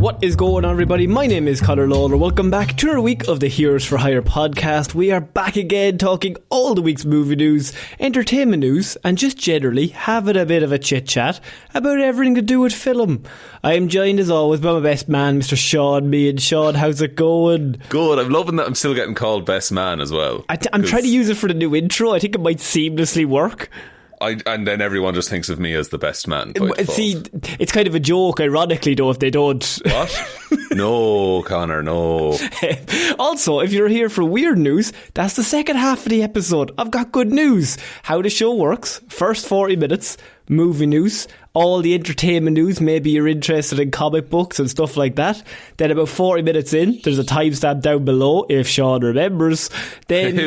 What is going on, everybody? My name is Ciara Lawler. Welcome back to our week of the Heroes for Hire podcast. We are back again talking all the week's movie news, entertainment news, and just generally having a bit of a chit-chat about everything to do with film. I am joined as always by my best man, Mr. Shaun. Me and Shaun, how's it going? Good. I'm loving that I'm still getting called best man as well. I'm trying to use it for the new intro. I think it might seamlessly work. And then everyone just thinks of me as the best man. See, it's kind of a joke, ironically, though, if they don't. What? No, Connor, no. Also, if you're here for weird news, that's the second half of the episode. I've got good news. How the show works: first 40 minutes, movie news, all the entertainment news. Maybe you're interested in comic books and stuff like that. Then about 40 minutes in, there's a timestamp down below if Shaun remembers. Then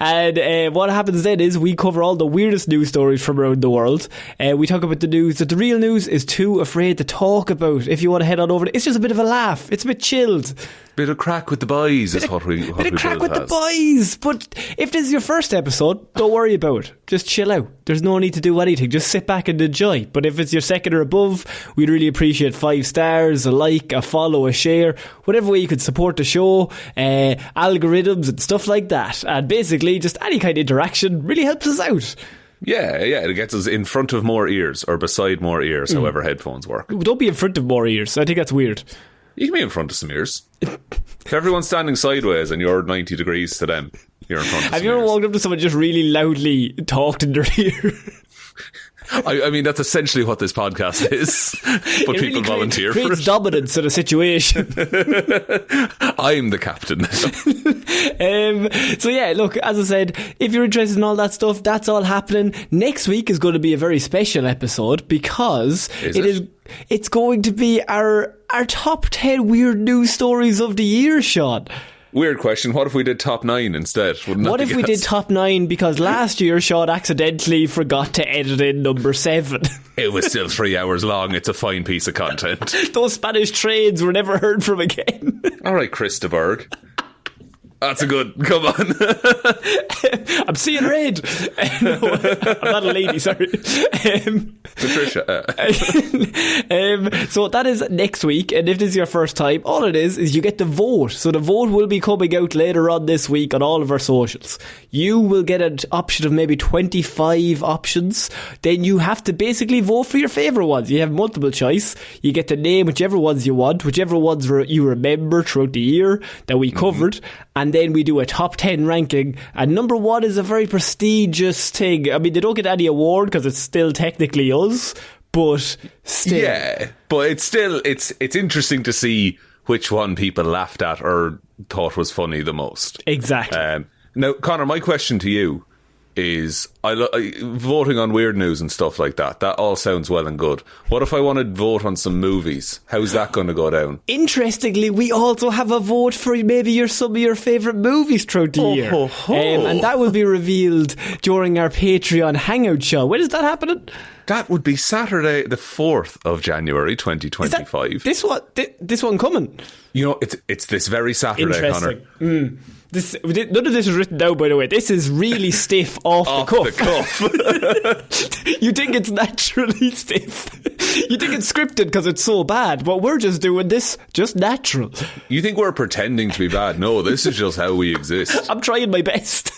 and what happens then is we cover all the weirdest news stories from around the world. We talk about the news that the real news is too afraid to talk about. If you want to head on over, it's just a bit of a laugh. It's a bit chilled. Bit of crack with the boys is what we bit of crack with the boys. But if this is your first episode, don't worry about it. Just chill out. There's no need to do anything. Just sit back and enjoy. But if it's your second or above, we'd really appreciate 5 stars, a like, a follow, a share, whatever way you could support the show, algorithms and stuff like that. And basically, just any kind of interaction really helps us out. Yeah, it gets us in front of more ears or beside more ears, however headphones work. Don't be in front of more ears. I think that's weird. You can be in front of some ears. If everyone's standing sideways and you're 90 degrees to them, you're in front of some ears. Have you ever walked up to someone and just really loudly talked in their ear? I mean, that's essentially what this podcast is. But it people really volunteer for creates it. dominance in a situation. I'm the captain now. So yeah, look, as I said, if you're interested in all that stuff, that's all happening. Next week is going to be a very special episode because it's going to be our top 10 weird news stories of the year, Shaun. Weird question. What if we did top 9 instead? What if we did top 9 because last year Shaun accidentally forgot to edit in number 7? It was still 3 hours long. It's a fine piece of content. Those Spanish trains were never heard from again. All right, Christaberg. That's a good. Come on. I'm seeing red. No, I'm not a lady, sorry. Patricia. So that is next week, and if this is your first time, all it is you get to vote. So the vote will be coming out later on this week on all of our socials. You will get an option of maybe 25 options. Then you have to basically vote for your favourite ones. You have multiple choice. You get to name whichever ones you want, whichever ones you remember throughout the year that we covered, and then we do a top 10 ranking, and number 1 is a very prestigious thing. I mean, they don't get any award because it's still technically us, but still. Yeah, but it's interesting to see which one people laughed at or thought was funny the most. Exactly. Now, Connor, my question to you is, voting on weird news and stuff like that all sounds well and good. What if I want to vote on some movies? How's that going to go down? Interestingly, we also have a vote for maybe some of your favourite movies throughout the year. And that will be revealed during our Patreon Hangout show. When is that happening? That would be Saturday the 4th of January 2025. This one coming? You know, it's this very Saturday, Connor. None of this is written down, by the way. This is really stiff off the cuff. You think it's naturally stiff. You think it's scripted because it's so bad, but we're just doing this just natural. You think we're pretending to be bad? No, this is just how we exist. I'm trying my best.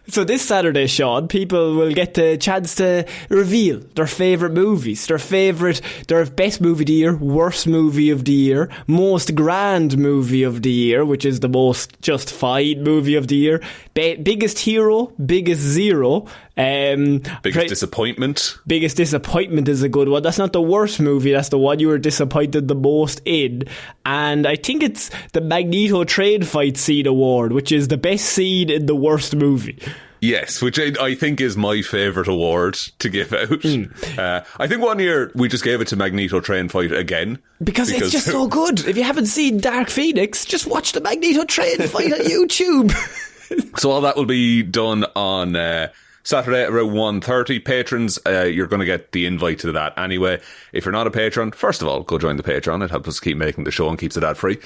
So this Saturday, Shaun, people will get the chance to reveal their favourite movies, their best movie of the year, worst movie of the year, most grand movie of the year, which is the most justified movie of the year, biggest hero, biggest zero, biggest disappointment. Biggest disappointment is a good one. That's not the worst movie, that's the one you were disappointed the most in. And I think it's the Magneto train fight scene award, which is the best scene in the worst movie. Yes, which I think is my favourite award to give out. I think one year we just gave it to Magneto train fight again. Because it's just so good. If you haven't seen Dark Phoenix, just watch the Magneto train fight on YouTube. So all that will be done on Saturday at around 1:30. Patrons, you're going to get the invite to that anyway. If you're not a patron, first of all, go join the Patreon. It helps us keep making the show and keeps it ad free.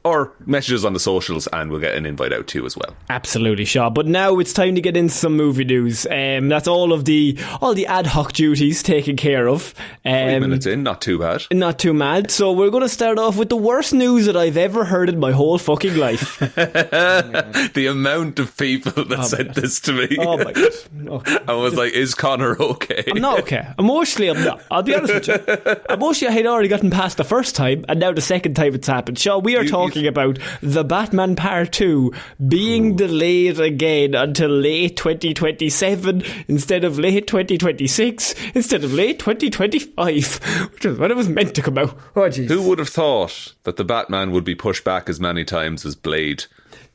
or messages on the socials, and we'll get an invite out to you as well. Absolutely, Shaun. But now it's time to get into some movie news. That's all the ad hoc duties taken care of. 5 minutes in, not too bad. Not too mad. So we're going to start off with the worst news that I've ever heard in my whole fucking life. The amount of people that sent this to me. Oh my God. Okay. I was like, is Conor okay? I'm not okay. Emotionally, I'm not. I'll be honest with you. Emotionally, I had already gotten past the first time, and now the second time it's happened. Shaun, we are talking about The Batman Part 2 being delayed again until late 2027 instead of late 2026 instead of late 2025, which is when it was meant to come out. Oh, geez. Who would have thought that The Batman would be pushed back as many times as Blade?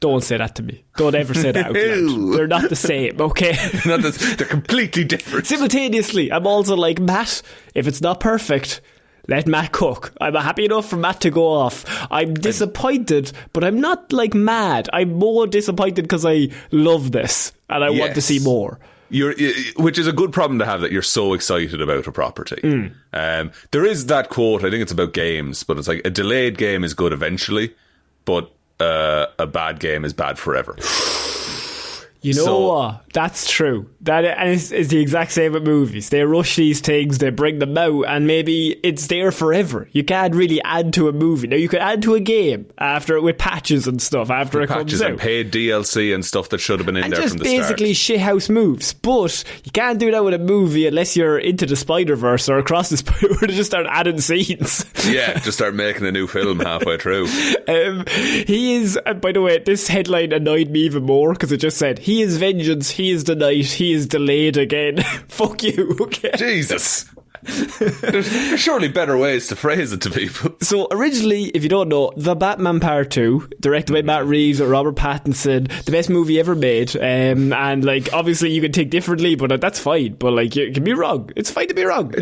Don't say that to me. Don't ever say that out loud. They're not the same, okay? They're completely different. Simultaneously, I'm also like, Matt, if it's not perfect, let Matt cook. I'm happy enough for Matt to go off. I'm disappointed, but I'm not like mad. I'm more disappointed because I love this and I want to see more. Which is a good problem to have, that you're so excited about a property. There is that quote, I think it's about games, but it's like, a delayed game is good eventually, but a bad game is bad forever. You know what? That's true. That is the exact same with movies. They rush these things, they bring them out, and maybe it's there forever. You can't really add to a movie. Now, you could add to a game after with patches and stuff after it comes out. And paid DLC and stuff that should have been in there from the start. And just basically shithouse moves. But you can't do that with a movie unless you're into the Spider-Verse or across the Spider-Verse to just start adding scenes. Yeah, just start making a new film halfway through. He is, by the way, this headline annoyed me even more because it just said, he is vengeance, he is the night, he is delayed again. Fuck you, okay? Jesus. There's surely better ways to phrase it to people. So originally, if you don't know, The Batman Part 2, directed by Matt Reeves and Robert Pattinson, the best movie ever made, and like obviously you can think differently, but that's fine, but like you can be wrong. It's fine to be wrong.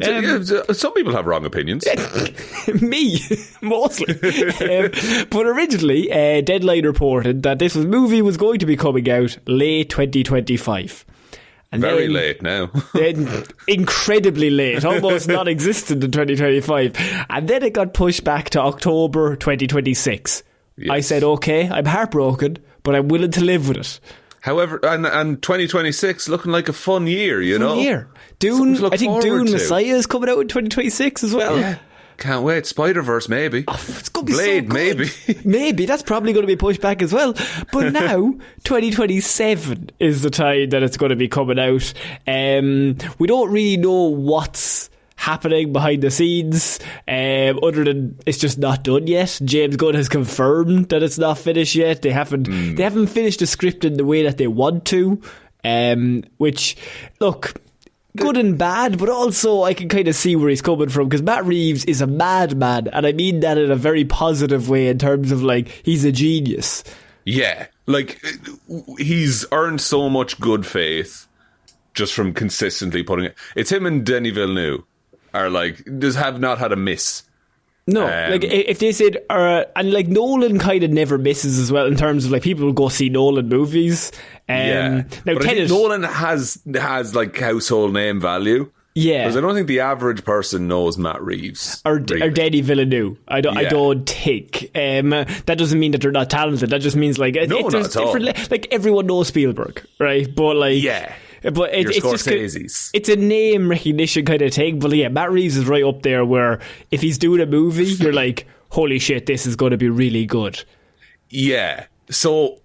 Some people have wrong opinions. Me, mostly. But originally, Deadline reported that this movie was going to be coming out late 2025. And Very late now. Incredibly late, almost non-existent in 2025. And then it got pushed back to October 2026. Yes. I said, okay, I'm heartbroken, but I'm willing to live with it. However, and 2026 looking like a fun year, you know? Fun year. Dune, I think Dune Messiah is coming out in 2026 as well. Yeah. Can't wait. Spider-Verse, maybe. Oh, it's going to be Blade, so good. maybe. Maybe. That's probably going to be pushed back as well. But now, 2027 is the time that it's going to be coming out. We don't really know what's happening behind the scenes, other than it's just not done yet. James Gunn has confirmed that it's not finished yet. They haven't finished the script in the way that they want to, which, look, good and bad, but also I can kind of see where he's coming from, because Matt Reeves is a madman, and I mean that in a very positive way, in terms of like, he's a genius. Yeah, like he's earned so much good faith just from consistently putting it. It's him and Denis Villeneuve are like, just have not had a miss. No, like if they said, and like Nolan kind of never misses as well, in terms of like people will go see Nolan movies. Yeah, now but I think Nolan has like household name value. Yeah, because I don't think the average person knows Matt Reeves or Denis Villeneuve. I don't think. That doesn't mean that they're not talented. That just means like not at all. Like everyone knows Spielberg, right? But like But it's just it's a name recognition kind of thing. But yeah, Matt Reeves is right up there where if he's doing a movie, you're like, holy shit, this is going to be really good. Yeah. So,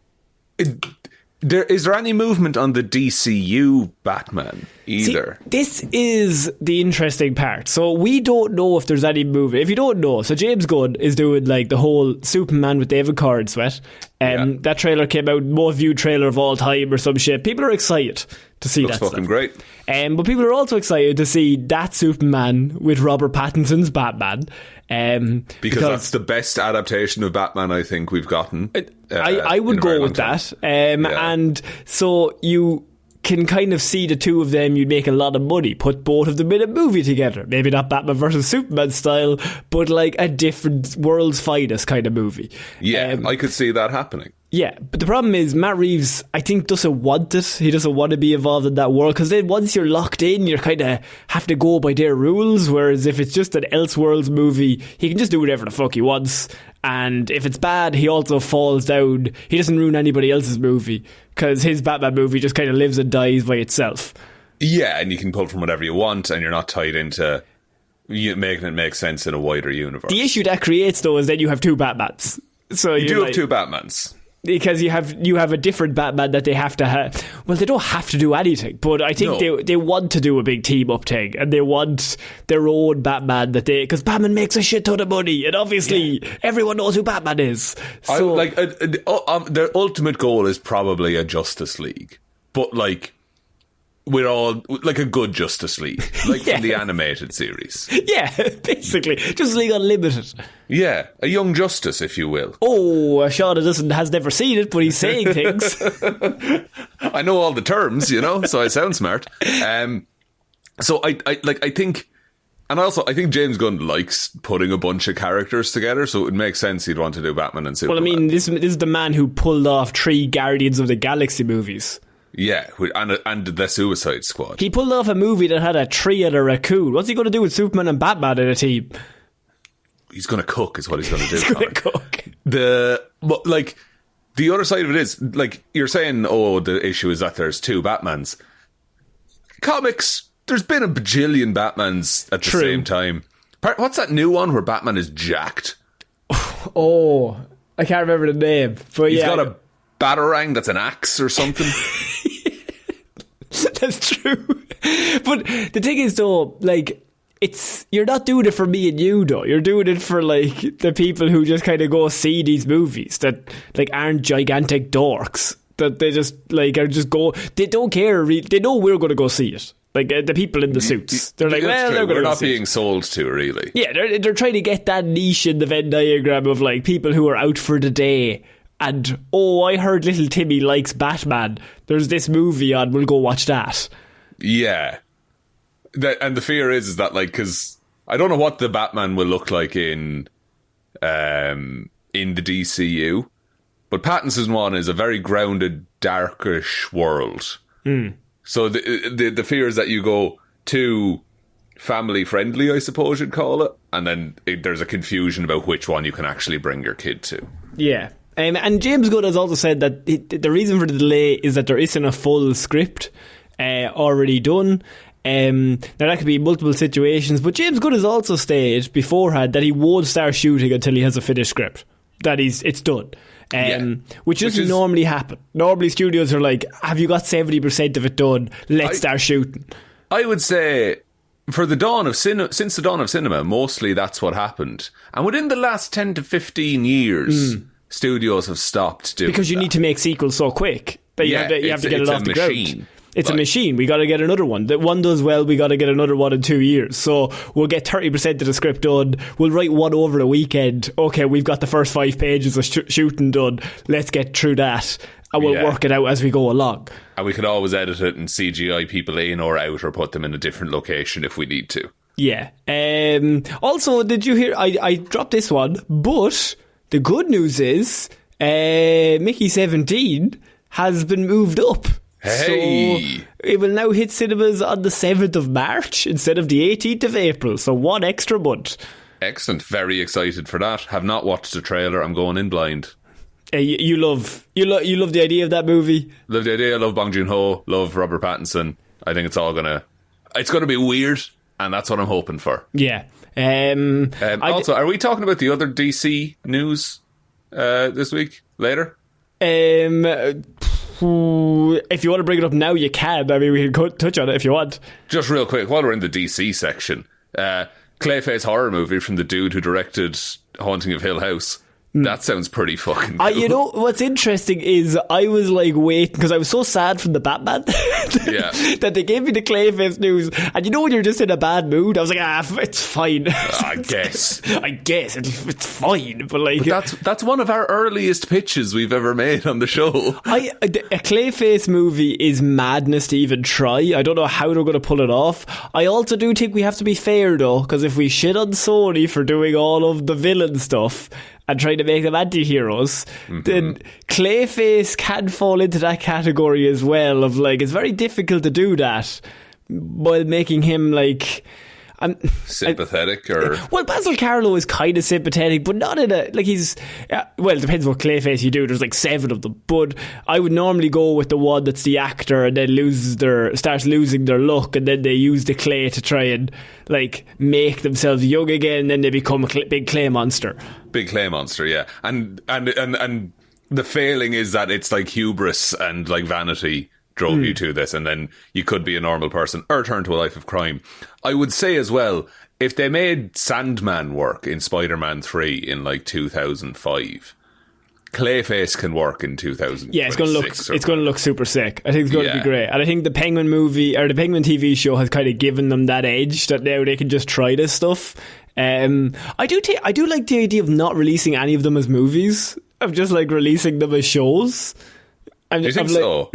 is there any movement on the DCU Batman either? See, this is the interesting part. So we don't know if there's any movement. If you don't know, so James Gunn is doing like the whole Superman with David Cornsweet. That trailer came out, most viewed trailer of all time or some shit. People are excited to see Looks that fucking stuff. Great. But people are also excited to see that Superman with Robert Pattinson's Batman. Because that's the best adaptation of Batman I think we've gotten. I would go with that. And so you can kind of see the two of them, you'd make a lot of money, put both of them in a movie together. Maybe not Batman versus Superman style, but like a different world's finest kind of movie. Yeah, I could see that happening. Yeah, but the problem is Matt Reeves, I think, doesn't want it. He doesn't want to be involved in that world, because then once you're locked in, you kind of have to go by their rules, whereas if it's just an Elseworlds movie, he can just do whatever the fuck he wants, and if it's bad, he also falls down. He doesn't ruin anybody else's movie, because his Batman movie just kind of lives and dies by itself. Yeah, and you can pull from whatever you want, and you're not tied into making it make sense in a wider universe. The issue that creates, though, is that you have two Batmans. So you do have two Batmans. Because you have a different Batman that they have to have. Well, they don't have to do anything, but I think they want to do a big team up thing, and they want their own Batman because Batman makes a shit ton of money, and obviously everyone knows who Batman is. So their ultimate goal is probably a Justice League, but we're all like a good Justice League, from the animated series. Yeah, basically. Justice League Unlimited. Yeah, a Young Justice, if you will. Oh, Shaun has never seen it, but he's saying things. I know all the terms, so I sound smart. So I think, and also I think James Gunn likes putting a bunch of characters together, so it would make sense he'd want to do Batman and Superman. Well, I mean, this is the man who pulled off 3 Guardians of the Galaxy movies. Yeah, and the Suicide Squad. He pulled off a movie that had a tree and a raccoon. What's he going to do with Superman and Batman in a team? He's going to cook, is what he's going to do. He's going to cook. The other side of it is, you're saying, the issue is that there's 2 Batmans. Comics, there's been a bajillion Batmans at the same time. What's that new one where Batman is jacked? Oh, I can't remember the name. But he's got a batarang that's an axe or something. That's true. But the thing is, though, you're not doing it for me and you, though. You're doing it for the people who just kind of go see these movies that aren't gigantic dorks, that they just are just go. They don't care. They know we're going to go see it. The people in the suits, they're like, well, they're going to. We're not being sold to, really. Yeah, they're trying to get that niche in the Venn diagram of people who are out for the day. And, I heard little Timmy likes Batman. There's this movie on, we'll go watch that. Yeah. And the fear is that, because I don't know what the Batman will look like in the DCU, but Pattinson's one is a very grounded, darkish world. So the fear is that you go too family-friendly, I suppose you'd call it, and then there's a confusion about which one you can actually bring your kid to. Yeah. And James Gunn has also said that the reason for the delay is that there isn't a full script already done. Now that could be multiple situations, but James Gunn has also stated beforehand that he won't start shooting until he has a finished script. That it's done. Which doesn't normally happen. Normally studios are like, have you got 70% of it done? Let's start shooting. I would say since the dawn of cinema, mostly that's what happened. And within the last 10 to 15 years, studios have stopped doing because you need to make sequels so quick that you have to get it off the ground. It's a machine. We got to get another one. That one does well, we got to get another one in 2 years. So we'll get 30% of the script done. We'll write one over the weekend. Okay, we've got the first 5 pages of shooting done. Let's get through that, and we'll work it out as we go along. And we could always edit it and CGI people in or out, or put them in a different location if we need to. Yeah. Also, did you hear? I dropped this one, but the good news is Mickey 17 has been moved up. Hey. So it will now hit cinemas on the 7th of March instead of the 18th of April. So 1 extra month. Excellent. Very excited for that. Have not watched the trailer. I'm going in blind. You love the idea of that movie? Love the idea. I love Bong Joon-ho. Love Robert Pattinson. I think it's gonna be weird, and that's what I'm hoping for. Yeah. Also, are we talking about the other DC news this week? Later? If you want to bring it up now, you can. I mean, we can touch on it if you want. Just real quick, while we're in the DC section, Clayface horror movie from the dude who directed Haunting of Hill House. That sounds pretty fucking cool. You know, what's interesting is I was waiting, because I was so sad from the Batman that they gave me the Clayface news, and you know when you're just in a bad mood, I was like, it's fine. I guess it's fine, but that's one of our earliest pitches we've ever made on the show. A Clayface movie is madness to even try. I don't know how they're going to pull it off. I also do think we have to be fair, though, because if we shit on Sony for doing all of the villain stuff, and trying to make them anti-heroes, then Clayface can fall into that category as well of like, it's very difficult to do that while making him like... sympathetic or... Well, Basil Carlo is kind of sympathetic, but not in a... Like he's... well, it depends what Clayface you do. There's like 7 of them. But I would normally go with the one that's the actor and then starts losing their look, and then they use the clay to try and like make themselves young again, and then they become a big clay monster. Big clay monster, yeah. And the failing is that it's like hubris and like vanity drove you to this, and then you could be a normal person or turn to a life of crime. I would say as well, if they made Sandman work in Spider-Man 3 in like 2005, Clayface can work in 2000. Yeah, it's going to look super sick. I think it's going to be great. And I think the Penguin movie or the Penguin TV show has kind of given them that edge that now they can just try this stuff. I do like the idea of not releasing any of them as movies, of just like releasing them as shows. Do you think so?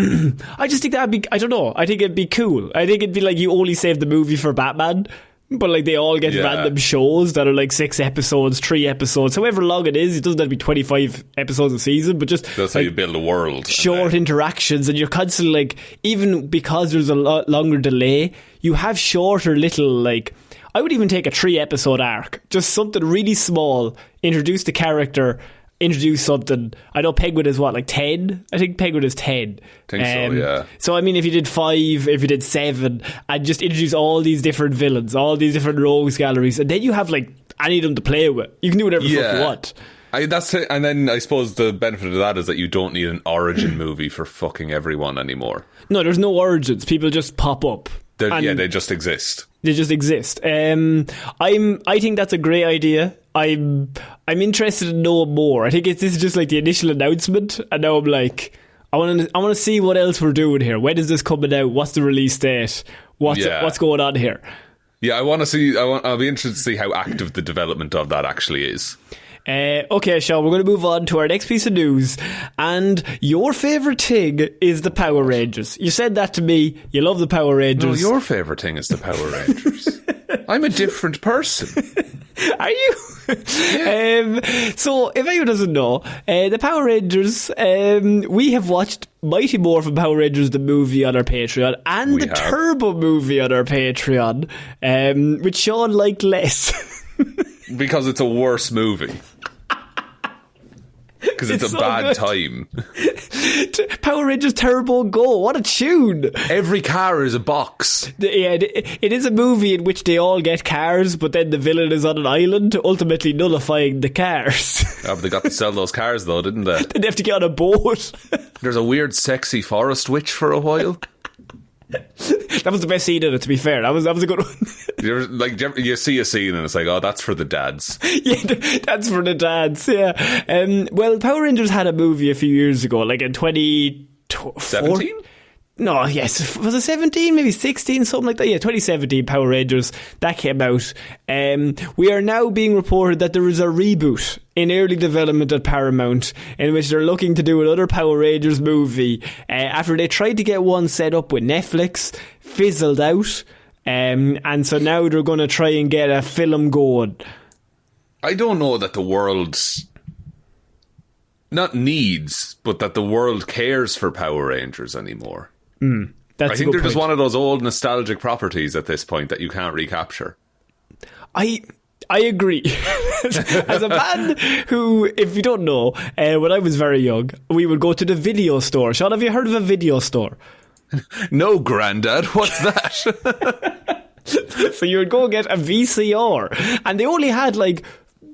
I just think that'd be... I don't know. I think it'd be cool. I think it'd be like you only save the movie for Batman, but like they all get random shows that are like 6 episodes, 3 episodes, however long it is. It doesn't have to be 25 episodes a season, but just... That's how you build a world. Short interactions, and you're constantly like... Even because there's a lot longer delay, you have shorter little like... I would even take a 3-episode arc. Just something really small. Introduce the character... Introduce something. I know Penguin is what, like 10? I think Penguin is 10. I think so, yeah. So I mean, if you did 5, if you did 7, and just introduce all these different villains, all these different rogues galleries, and then you have like any of them to play with. You can do whatever the fuck you want. That's it. And then I suppose the benefit of that is that you don't need an origin movie for fucking everyone anymore. No, there's no origins. People just pop up. They just exist. They just exist. I think that's a great idea. I'm interested in knowing more. I think this is just like the initial announcement, and now I'm like, I want to see what else we're doing here. When is this coming out? What's the release date? What's going on here? Yeah, I'll be interested to see how active the development of that actually is. Okay, Shaun, we're going to move on to our next piece of news, and your favourite thing is the Power Rangers. You said that to me. You love the Power Rangers. No, your favourite thing is the Power Rangers. I'm a different person. Are you? Yeah. So, if anyone doesn't know, the Power Rangers, we have watched Mighty Morphin Power Rangers, the movie, on our Patreon, and Turbo movie on our Patreon, which Shaun liked less. Because it's a worse movie. Because it's a bad time. Power Rangers Turbo Go, what a tune. Every car is a box. Yeah, it is a movie in which they all get cars, but then the villain is on an island, ultimately nullifying the cars. Oh, but they got to sell those cars though, didn't they? They have to get on a boat. There's a weird sexy forest witch for a while. That was the best scene in it, to be fair. That was a good one. You see a scene and it's like, oh, that's for the dads. Yeah, that's for the dads, yeah. Well, Power Rangers had a movie a few years ago, like in 2017? No, yes. Was it 17? Maybe 16? Something like that. Yeah, 2017 Power Rangers. That came out. We are now being reported that there is a reboot in early development at Paramount in which they're looking to do another Power Rangers movie. After they tried to get one set up with Netflix, fizzled out. And so now they're going to try and get a film going. I don't know that the world's... not needs, but that the world cares for Power Rangers anymore. I think they're just one of those old nostalgic properties at this point that you can't recapture. I agree. As a man who, if you don't know, when I was very young, we would go to the video store. Shaun, have you heard of a video store? No, Grandad. What's that? So you would go get a VCR, and they only had like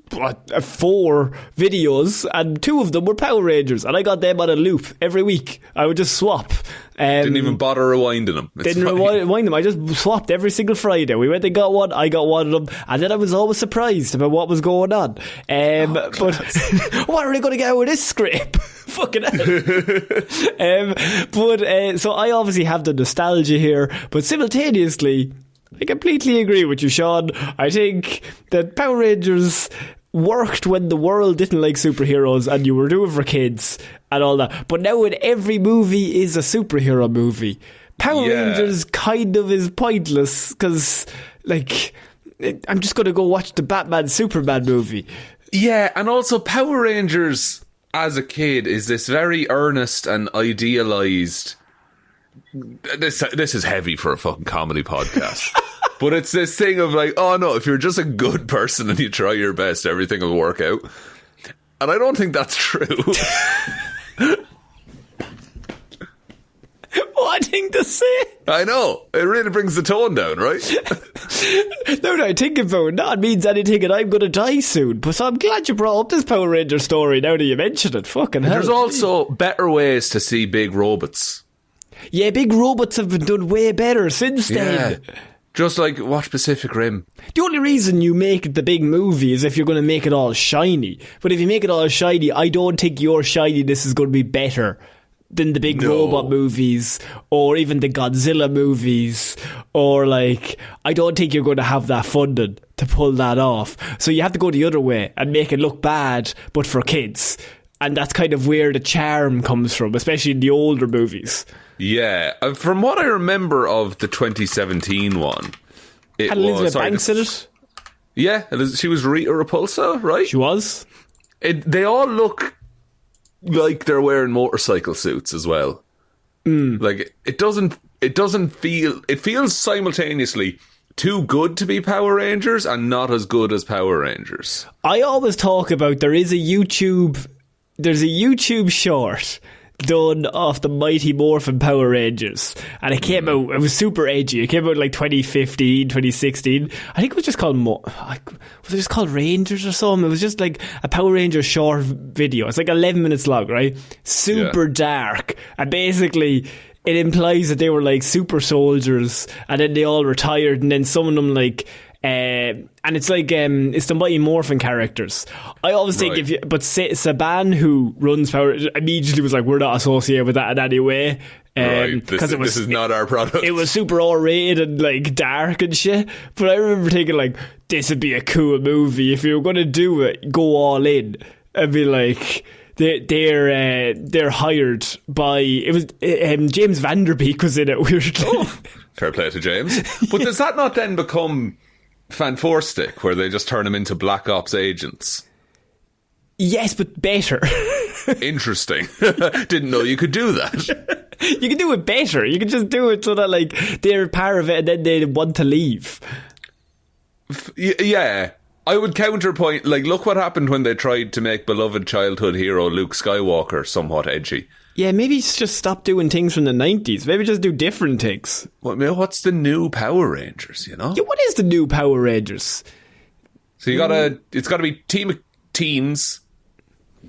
4 videos, and 2 of them were Power Rangers, and I got them on a loop every week. I would just swap. Didn't even bother rewinding them. Rewind them. I just swapped every single Friday. We went and got one. I got one of them, and then I was always surprised about what was going on. But what are they going to get out with this script? Fucking hell. So I obviously have the nostalgia here, but simultaneously, I completely agree with you, Shaun. I think that Power Rangers worked when the world didn't like superheroes and you were doing for kids and all that. But now when every movie is a superhero movie, Power Rangers kind of is pointless because, like, I'm just going to go watch the Batman Superman movie. Yeah, and also Power Rangers as a kid is this very earnest and idealised... This is heavy for a fucking comedy podcast. But it's this thing of like, oh no, if you're just a good person and you try your best, everything will work out. And I don't think that's true. What thing to say? I know. It really brings the tone down, right? Now that I think about it, that means anything and I'm going to die soon. But so I'm glad you brought up this Power Ranger story now that you mentioned it. Fucking hell. There's also better ways to see big robots. Yeah, big robots have been done way better since then. Yeah. Just like watch Pacific Rim. The only reason you make the big movie is if you're going to make it all shiny. But if you make it all shiny, I don't think your shininess is going to be better than the big robot movies or even the Godzilla movies, or like, I don't think you're going to have that funding to pull that off. So you have to go the other way and make it look bad, but for kids. And that's kind of where the charm comes from, especially in the older movies. Yeah, from what I remember of the 2017 one, it had Elizabeth Banks in it. Yeah, she was Rita Repulsa, right? She was. They all look like they're wearing motorcycle suits as well. Like it feels simultaneously too good to be Power Rangers and not as good as Power Rangers. I always talk about there's a YouTube short done off the Mighty Morphin Power Rangers, and it came out, it was super edgy. It came out like 2015, 2016. I think it was just called was it just called Rangers or something? It was just like a Power Rangers short video. It's like 11 minutes long, right? Super dark, and basically it implies that they were like super soldiers and then they all retired, and then some of them like and it's like it's the Mighty Morphin characters. I always think but Saban, who runs Power, immediately was like, we're not associated with that in any way. Right, this is not our product. It was super R-rated and like dark and shit. But I remember thinking like, this would be a cool movie if you were going to do it. Go all in and be like, they're hired by, it was James Van Der Beek was in it weirdly. Oh, fair play to James. But does that not then become Fan Four Stick, where they just turn them into Black Ops agents? Yes, but better. Interesting. Didn't know you could do that. You can do it better. You can just do it so that like they're part of it and then they want to leave. Yeah. I would counterpoint, like, look what happened when they tried to make beloved childhood hero Luke Skywalker somewhat edgy. Yeah, maybe just stop doing things from the 90s. Maybe just do different things. What's the new Power Rangers, you know? Yeah, what is the new Power Rangers? So it's gotta be team of teens.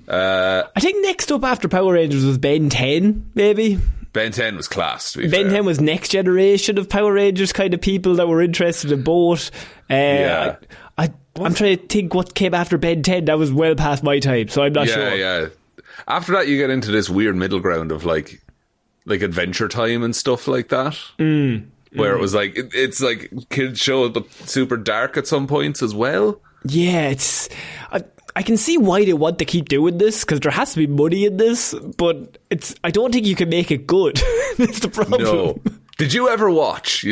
I think next up after Power Rangers was Ben 10, maybe. Ben 10 was class, to be Ben fair. 10 was next generation of Power Rangers kind of people that were interested in both. Yeah. I'm trying to think what came after Ben 10. That was well past my time, so I'm not sure. Yeah. After that, you get into this weird middle ground of like Adventure Time and stuff like that. Where it was like, it's like kids show, but super dark at some points as well. Yeah, I can see why they want to keep doing this, because there has to be money in this, but I don't think you can make it good. That's the problem. No. Did you ever watch,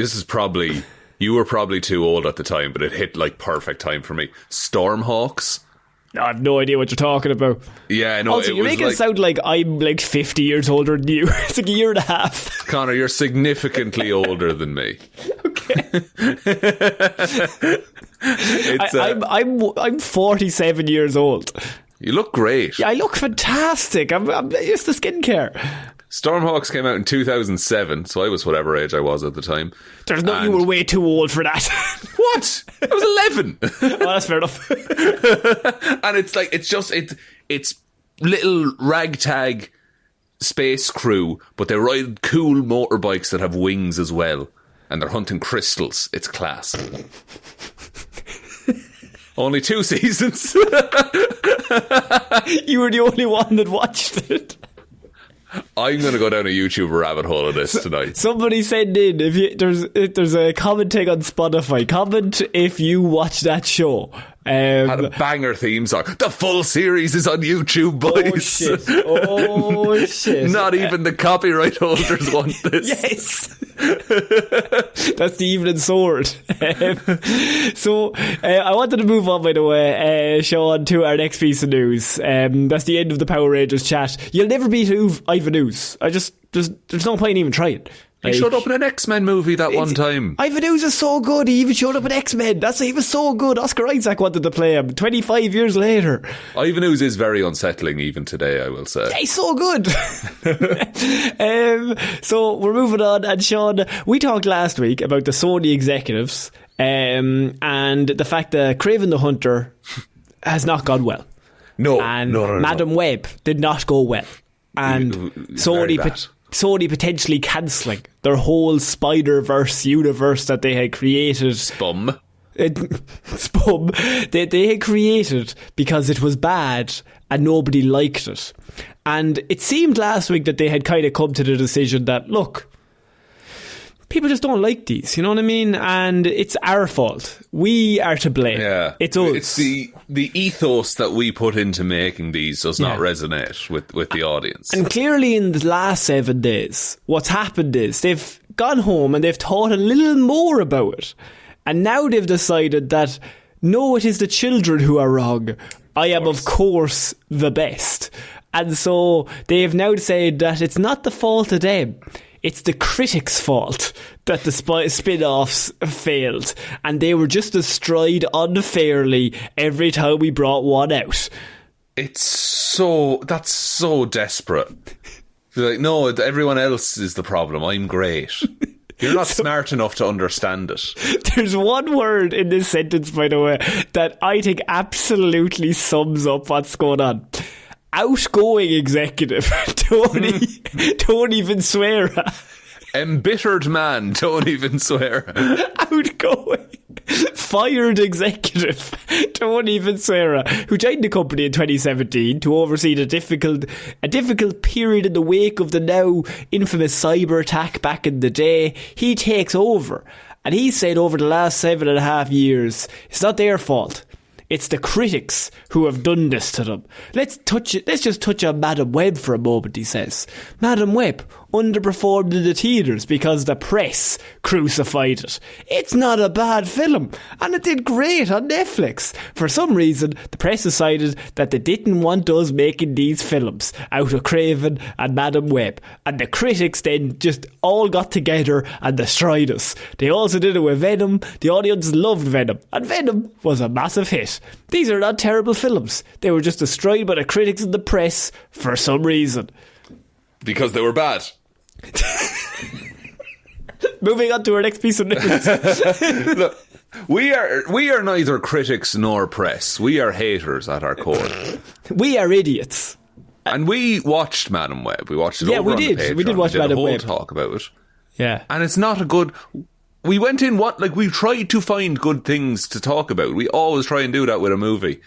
you were probably too old at the time, but it hit like perfect time for me, Stormhawks? I have no idea what you're talking about. Yeah, no. Also, you're making it sound like I'm like 50 years older than you. It's like a year and a half. Connor, you're significantly older than me. Okay. I'm 47 years old. You look great. Yeah, I look fantastic. I'm used to skincare. Stormhawks came out in 2007, so I was whatever age I was at the time. You were way too old for that. What? I was 11. Oh, that's fair enough. And it's little ragtag space crew, but they ride cool motorbikes that have wings as well, and they're hunting crystals. It's class. Only 2 seasons. You were the only one that watched it. I'm going to go down a YouTube rabbit hole of this tonight. Somebody send in, if there's a commenting on Spotify, comment if you watch that show. Had a banger theme song. The full series is on YouTube, boys. Oh shit. Not even the copyright holders want this. Yes. That's the evening sword. So I wanted to move on, by the way, Shaun, to our next piece of news. That's the end of the Power Rangers chat. You'll never beat Ivan Ooze. There's no point even trying. He showed up in an X-Men movie that one time. Ivan Ooze is so good. He even showed up in X-Men. He was so good. Oscar Isaac wanted to play him 25 years later. Ivan Ooze is very unsettling even today, I will say. Yeah, he's so good. So we're moving on. And Shaun, we talked last week about the Sony executives and the fact that Kraven the Hunter has not gone well. No. Madam Web did not go well. And Sony potentially cancelling their whole Spider-Verse universe that they had created. Spum. They had created because it was bad and nobody liked it. And it seemed last week that they had kind of come to the decision that, look, people just don't like these, you know what I mean? And it's our fault. We are to blame. Yeah. It's us. It's the ethos that we put into making these does not resonate with the audience. And clearly in the last 7 days, what's happened is they've gone home and they've thought a little more about it. And now they've decided that, no, it is the children who are wrong. I am, of course, the best. And so they've now said that it's not the fault of them. It's the critics' fault that the spin-offs failed, and they were just destroyed unfairly every time we brought one out. That's so desperate. They're like, no, everyone else is the problem. I'm great. You're not smart enough to understand it. There's one word in this sentence, by the way, that I think absolutely sums up what's going on. Outgoing executive. Don't even swear. Embittered man, don't even swear. Outgoing. Fired executive. Don't even swear. Who joined the company in 2017 to oversee a difficult period in the wake of the now infamous cyber attack back in the day. He takes over. And he said over the last 7.5 years, it's not their fault. It's the critics who have done this to them. Let's just touch on Madam Web for a moment, he says. Madam Web underperformed in the theatres because the press crucified it. It's not a bad film, and it did great on Netflix. For some reason, the press decided that they didn't want us making these films out of Kraven and Madam Web, and the critics then just all got together and destroyed us. They also did it with Venom. The audience loved Venom, and Venom was a massive hit. These are not terrible films. They were just destroyed by the critics and the press for some reason. Because they were bad. Moving on to our next piece of news. Look, we are neither critics nor press. We are haters at our core. We are idiots. And we watched Madam Web. We watched it over on the Patreon. We did watch Madam Web. We did a whole talk about it. Yeah. And it's not a good... We went in, we tried to find good things to talk about. We always try and do that with a movie.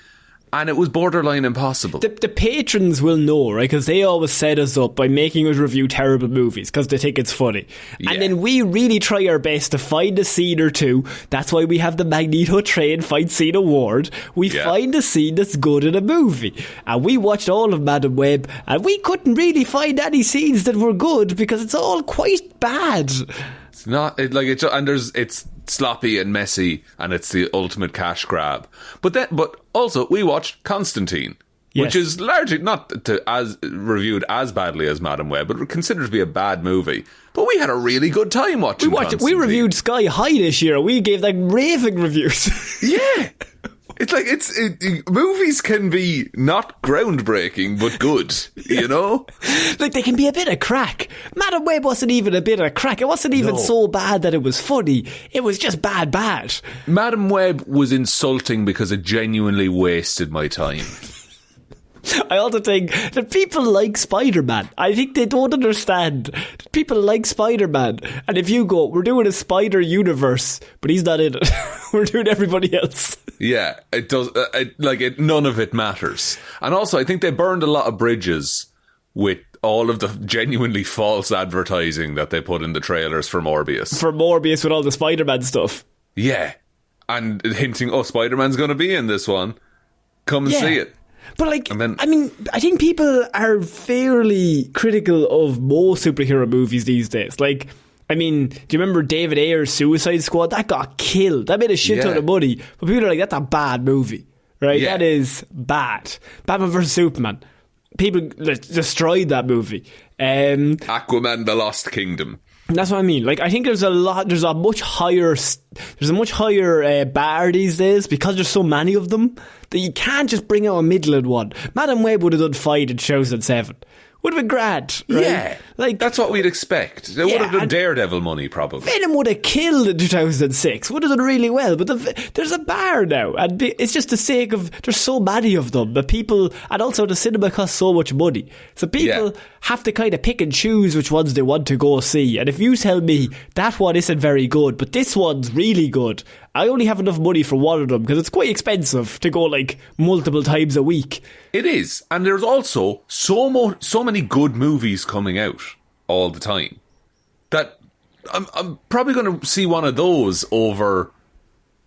And it was borderline impossible. The patrons will know, right? Because they always set us up by making us review terrible movies because they think it's funny. Yeah. And then we really try our best to find a scene or two. That's why we have the Magneto Train Fight Scene Award. We find a scene that's good in a movie. And we watched all of Madam Web, and we couldn't really find any scenes that were good because it's all quite bad. It's not it's sloppy and messy, and it's the ultimate cash grab. But also we watched Constantine, which is largely not as reviewed as badly as Madam Web, but considered to be a bad movie. But we had a really good time watching. We reviewed Sky High this year. We gave raving reviews. Yeah. It's like movies can be not groundbreaking but good, you know? Like they can be a bit of crack. Madam Web wasn't even a bit of crack. It wasn't even so bad that it was funny. It was just bad. Madam Web was insulting because it genuinely wasted my time. I also think that people like Spider-Man. I think they don't understand that people like Spider-Man. And if you go, we're doing a Spider universe, but he's not in it. We're doing everybody else. Yeah, it does. None of it matters. And also, I think they burned a lot of bridges with all of the genuinely false advertising that they put in the trailers for Morbius. With all the Spider-Man stuff. Yeah. And hinting, Spider-Man's going to be in this one. Come and see it. But I think people are fairly critical of most superhero movies these days. Like, I mean, do you remember David Ayer's Suicide Squad? That got killed. That made a shit ton of money. But people are like, that's a bad movie. Right? Yeah. That is bad. Batman vs. Superman. People destroyed that movie. Aquaman: The Lost Kingdom. That's what I mean. Like, I think there's a much higher bar these days because there's so many of them that you can't just bring out a middling one. Madam Web would have done fine in 2007. Would have been grand, right? Yeah, like that's what we'd expect. They would have done Daredevil money, probably. Venom would have killed in 2006. Would have done really well. But there's a bar now, and it's just the sake of there's so many of them that people, and also the cinema costs so much money, so people have to kind of pick and choose which ones they want to go see. And if you tell me that one isn't very good, but this one's really good, I only have enough money for one of them because it's quite expensive to go like multiple times a week. It is, and there's also so many good movies coming out all the time that I'm probably going to see one of those over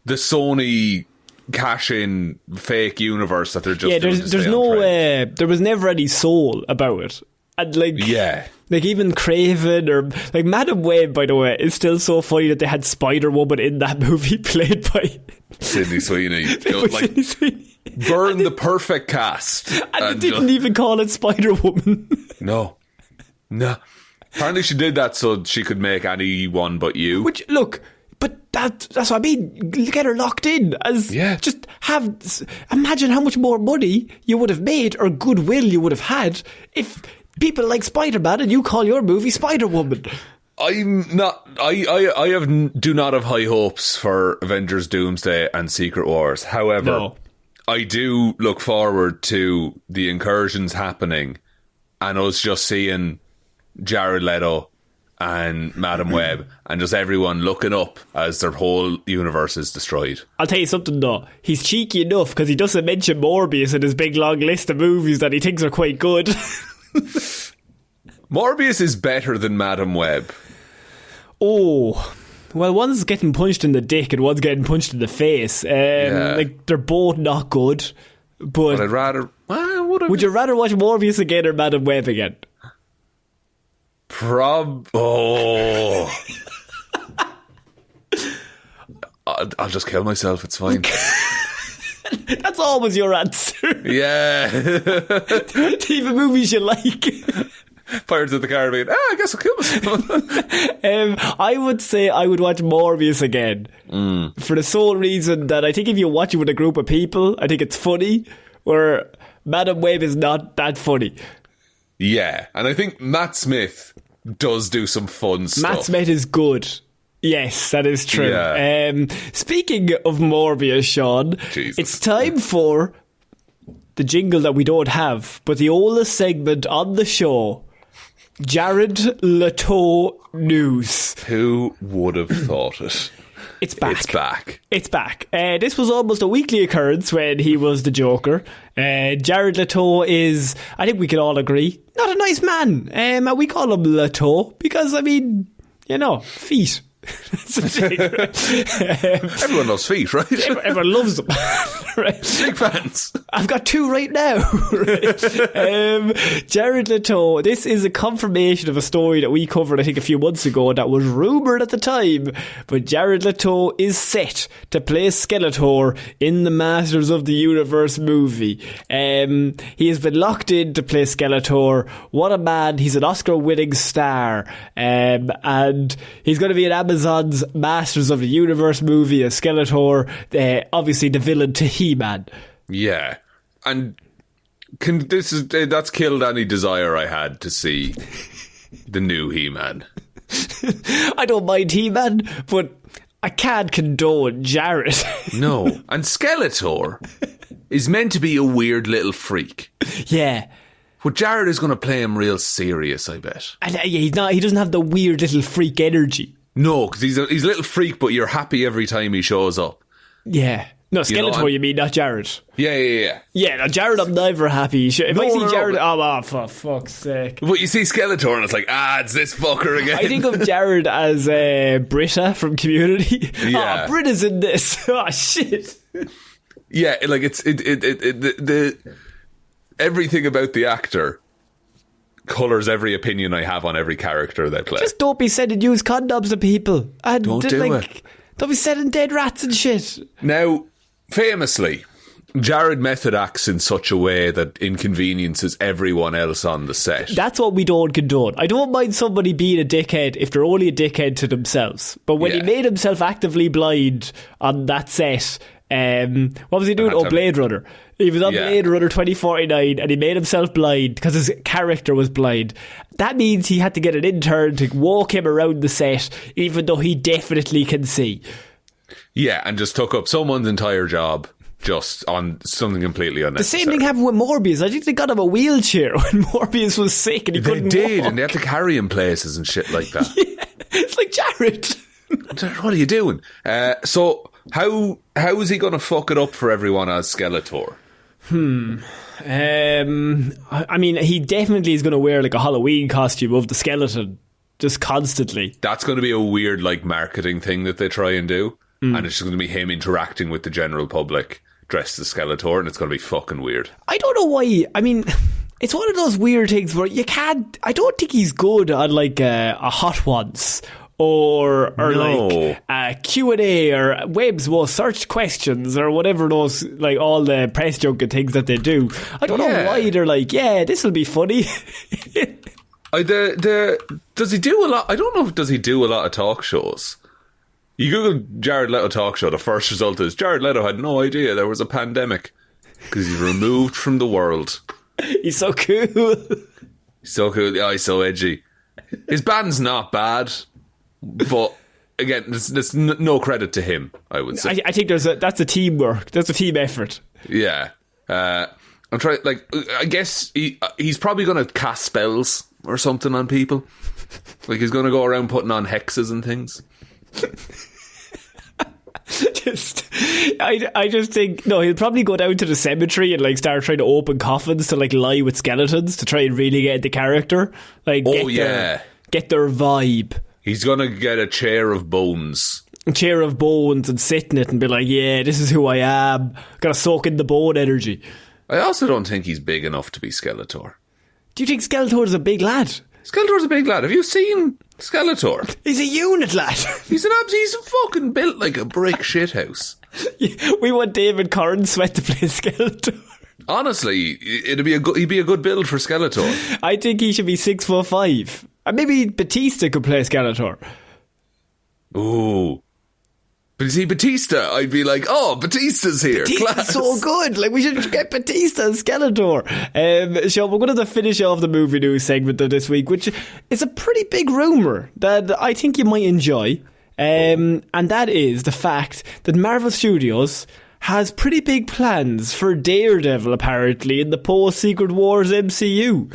the Sony cash-in fake universe that they're just there's no there was never any soul about it, and like even Craven or like Madam Web, by the way, is still so funny that they had Spider-Woman in that movie played by Sydney Sweeney. Sydney Sweeney. Burn the perfect cast. And they didn't even call it Spider-Woman. No. Apparently she did that so she could make anyone but you. Which, look, but that's what I mean. Get her locked in. Just imagine how much more money you would have made or goodwill you would have had if people like Spider-Man and you call your movie Spider-Woman. Do not have high hopes for Avengers Doomsday and Secret Wars. However, I do look forward to the incursions happening and us just seeing Jared Leto and Madam Web and just everyone looking up as their whole universe is destroyed. I'll tell you something though, he's cheeky enough because he doesn't mention Morbius in his big long list of movies that he thinks are quite good. Morbius is better than Madam Web. Oh, well, one's getting punched in the dick and one's getting punched in the face. Like, they're both not good. But I'd rather... would you rather watch Morbius again or Madam Web again? I'll just kill myself, it's fine. That's always your answer. Yeah. Even movies you like. Pirates of the Caribbean. I guess I'll kill myself. I would say I would watch Morbius again. For the sole reason that I think if you watch it with a group of people, I think it's funny, where Madam Web is not that funny. Yeah, and I think Matt Smith does do some fun stuff. Matt Smith is good. Yes, that is true. Yeah. Speaking of Morbius, Shaun, it's time for the jingle that we don't have, but the oldest segment on the show, Jared Leto News. Who would have thought it? It's back. This was almost a weekly occurrence when he was the Joker. Jared Leto is, I think we can all agree, not a nice man. And we call him Leto because, I mean, feet. That's the thing. Everyone loves feet, right? Everyone loves them. Right? Big fans. I've got two right now. Right? Jared Leto, this is a confirmation of a story that we covered I think a few months ago that was rumoured at the time, but Jared Leto is set to play Skeletor in the Masters of the Universe movie. He has been locked in to play Skeletor. What a man. He's an Oscar winning star, and he's going to be in Amazon's Masters of the Universe movie as Skeletor, obviously the villain to He-Man. Yeah, and that's killed any desire I had to see the new He-Man. I don't mind He-Man, but I can't condone Jared. No, and Skeletor is meant to be a weird little freak. Yeah. But Jared is going to play him real serious, I bet. And he's not. He doesn't have the weird little freak energy. No, because he's a little freak, but you're happy every time he shows up. Yeah. No, Skeletor, you mean, not Jared. Yeah. Yeah, no, Jared, I'm never happy. If I see Jared, for fuck's sake. But you see Skeletor and it's like, it's this fucker again. I think of Jared as Britta from Community. Yeah. Britta's in this. Shit. Yeah, like the everything about the actor colours every opinion I have on every character they play. Just don't be sending used condoms to people. And Don't do it. Don't be sending dead rats and shit. Now, famously, Jared method acts in such a way that inconveniences everyone else on the set. That's what we don't condone. I don't mind somebody being a dickhead if they're only a dickhead to themselves. But when he made himself actively blind on that set, what was he doing? Blade Runner. He was on Blade Runner 2049 and he made himself blind because his character was blind. That means he had to get an intern to walk him around the set, even though he definitely can see. Yeah, and just took up someone's entire job just on something completely unnecessary. The same thing happened with Morbius. I think they got him a wheelchair when Morbius was sick and he couldn't walk. And they had to carry him places and shit like that. Yeah, it's like Jared. What are you doing? So how is he going to fuck it up for everyone as Skeletor? I mean, he definitely is going to wear like a Halloween costume of the skeleton just constantly. That's going to be a weird like marketing thing that they try and do. And it's just going to be him interacting with the general public dressed as Skeletor, and it's going to be fucking weird. I don't know why. I mean, it's one of those weird things where you can't... I don't think he's good on like a Hot Ones or like a Q&A or Web's Most Searched Questions or whatever those, like all the press junket things that they do. I don't know why they're like, this will be funny. Does he do a lot? I don't know if does he do a lot of talk shows. You Google Jared Leto talk show, the first result is Jared Leto had no idea there was a pandemic because he's removed from the world. He's so cool. He's so cool. Yeah, he's so edgy. His band's not bad, but again, there's no credit to him, I would say. I think that's a teamwork. That's a team effort. Yeah. I'm trying, like, I guess he's probably going to cast spells or something on people. Like, he's going to go around putting on hexes and things. I just think he'll probably go down to the cemetery and like start trying to open coffins to like lie with skeletons to try and really get into character, like get their vibe. He's gonna get a chair of bones and sit in it and be like, this is who I am, gotta soak in the bone energy. I also don't think he's big enough to be Skeletor. Do you think Skeletor's a big lad? Skeletor's a big lad. Have you seen Skeletor? He's a unit lad. He's fucking built like a brick shithouse. We want David Cornsweet to play Skeletor. Honestly, he'd be a good build for Skeletor. I think he should be 6'5". And maybe Batista could play Skeletor. Ooh. But see, Batista, I'd be like, Batista's here. Batista's so good. Like, we should get Batista and Skeletor. Shaun, we're going to finish off the movie news segment of this week, which is a pretty big rumour that I think you might enjoy. And that is the fact that Marvel Studios has pretty big plans for Daredevil, apparently, in the post-Secret Wars MCU.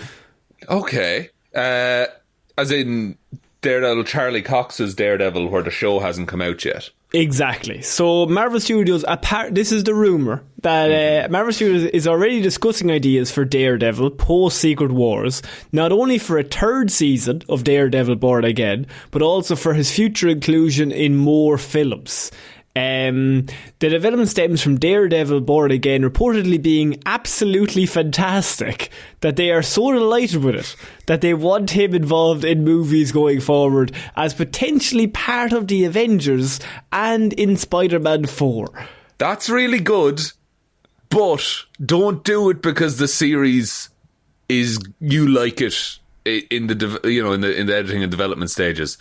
Okay. As in Daredevil, Charlie Cox's Daredevil, where the show hasn't come out yet. Exactly. So Marvel Studios, this is the rumour, that Marvel Studios is already discussing ideas for Daredevil post-Secret Wars, not only for a third season of Daredevil Born Again, but also for his future inclusion in more films. The development stems from Daredevil Born Again reportedly being absolutely fantastic, that they are so delighted with it that they want him involved in movies going forward as potentially part of the Avengers and in Spider-Man 4. That's really good, but don't do it because the series is, you like it in the in the editing and development stages.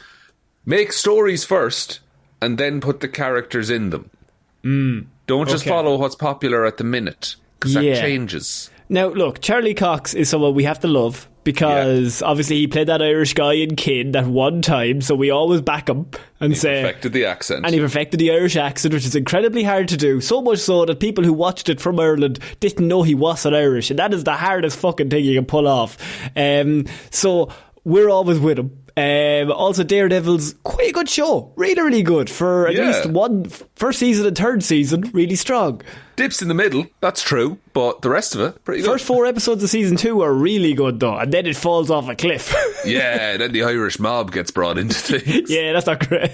Make stories first and then put the characters in them. Don't just follow what's popular at the minute, because that changes. Now, look, Charlie Cox is someone we have to love, because obviously he played that Irish guy in Kin that one time, so we always back him and say... He perfected the accent. And he perfected the Irish accent, which is incredibly hard to do, so much so that people who watched it from Ireland didn't know he wasn't Irish, and that is the hardest fucking thing you can pull off. So we're always with him. Also, Daredevil's quite a good show. Really, really good. For at least one first season and third season, really strong. Dips in the middle, that's true, but the rest of it, pretty good. First 4 episodes of season 2 are really good though, and then it falls off a cliff. Yeah, then the Irish mob gets brought into things. Yeah, that's not great.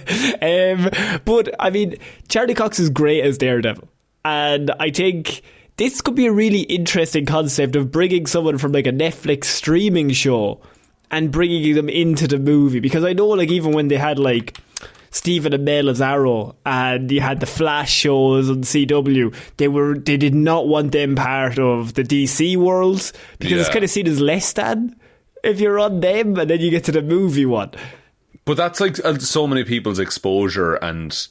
But, I mean, Charlie Cox is great as Daredevil. And I think this could be a really interesting concept of bringing someone from like a Netflix streaming show and bringing them into the movie, because I know like even when they had like Stephen Amell as Arrow and you had the Flash shows on CW, they did not want them part of the DC world, because it's kind of seen as less than if you're on them, and then you get to the movie one. But that's like so many people's exposure and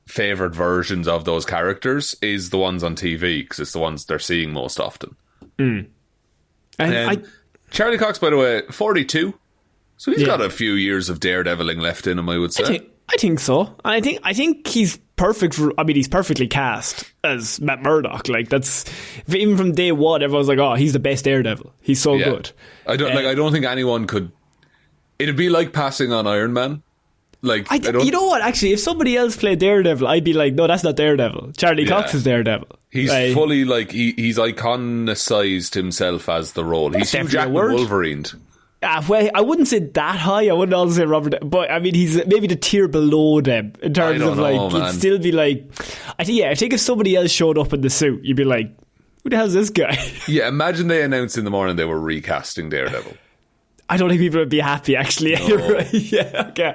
favoured versions of those characters is the ones on TV, because it's the ones they're seeing most often. And Charlie Cox, by the way, 42, so he's got a few years of daredeviling left in him, I would say. I think so. I think he's perfect for, I mean, he's perfectly cast as Matt Murdock. Like, that's, even from day one, everyone's like, oh, he's the best Daredevil. He's so good. I don't think anyone could. It'd be like passing on Iron Man. Like, you know what? Actually, if somebody else played Daredevil, I'd be like, no, that's not Daredevil. Charlie Cox is Daredevil. He's fully like he's iconicized himself as the role. He's Hugh Jackman Wolverine. Well, I wouldn't say that high. I wouldn't also say Robert, but I mean, he's maybe the tier below them in terms of like, he'd still be like, I think if somebody else showed up in the suit, you'd be like, who the hell's this guy? Yeah, imagine they announced in the morning they were recasting Daredevil. I don't think people would be happy, actually. No. You're right. Yeah, okay.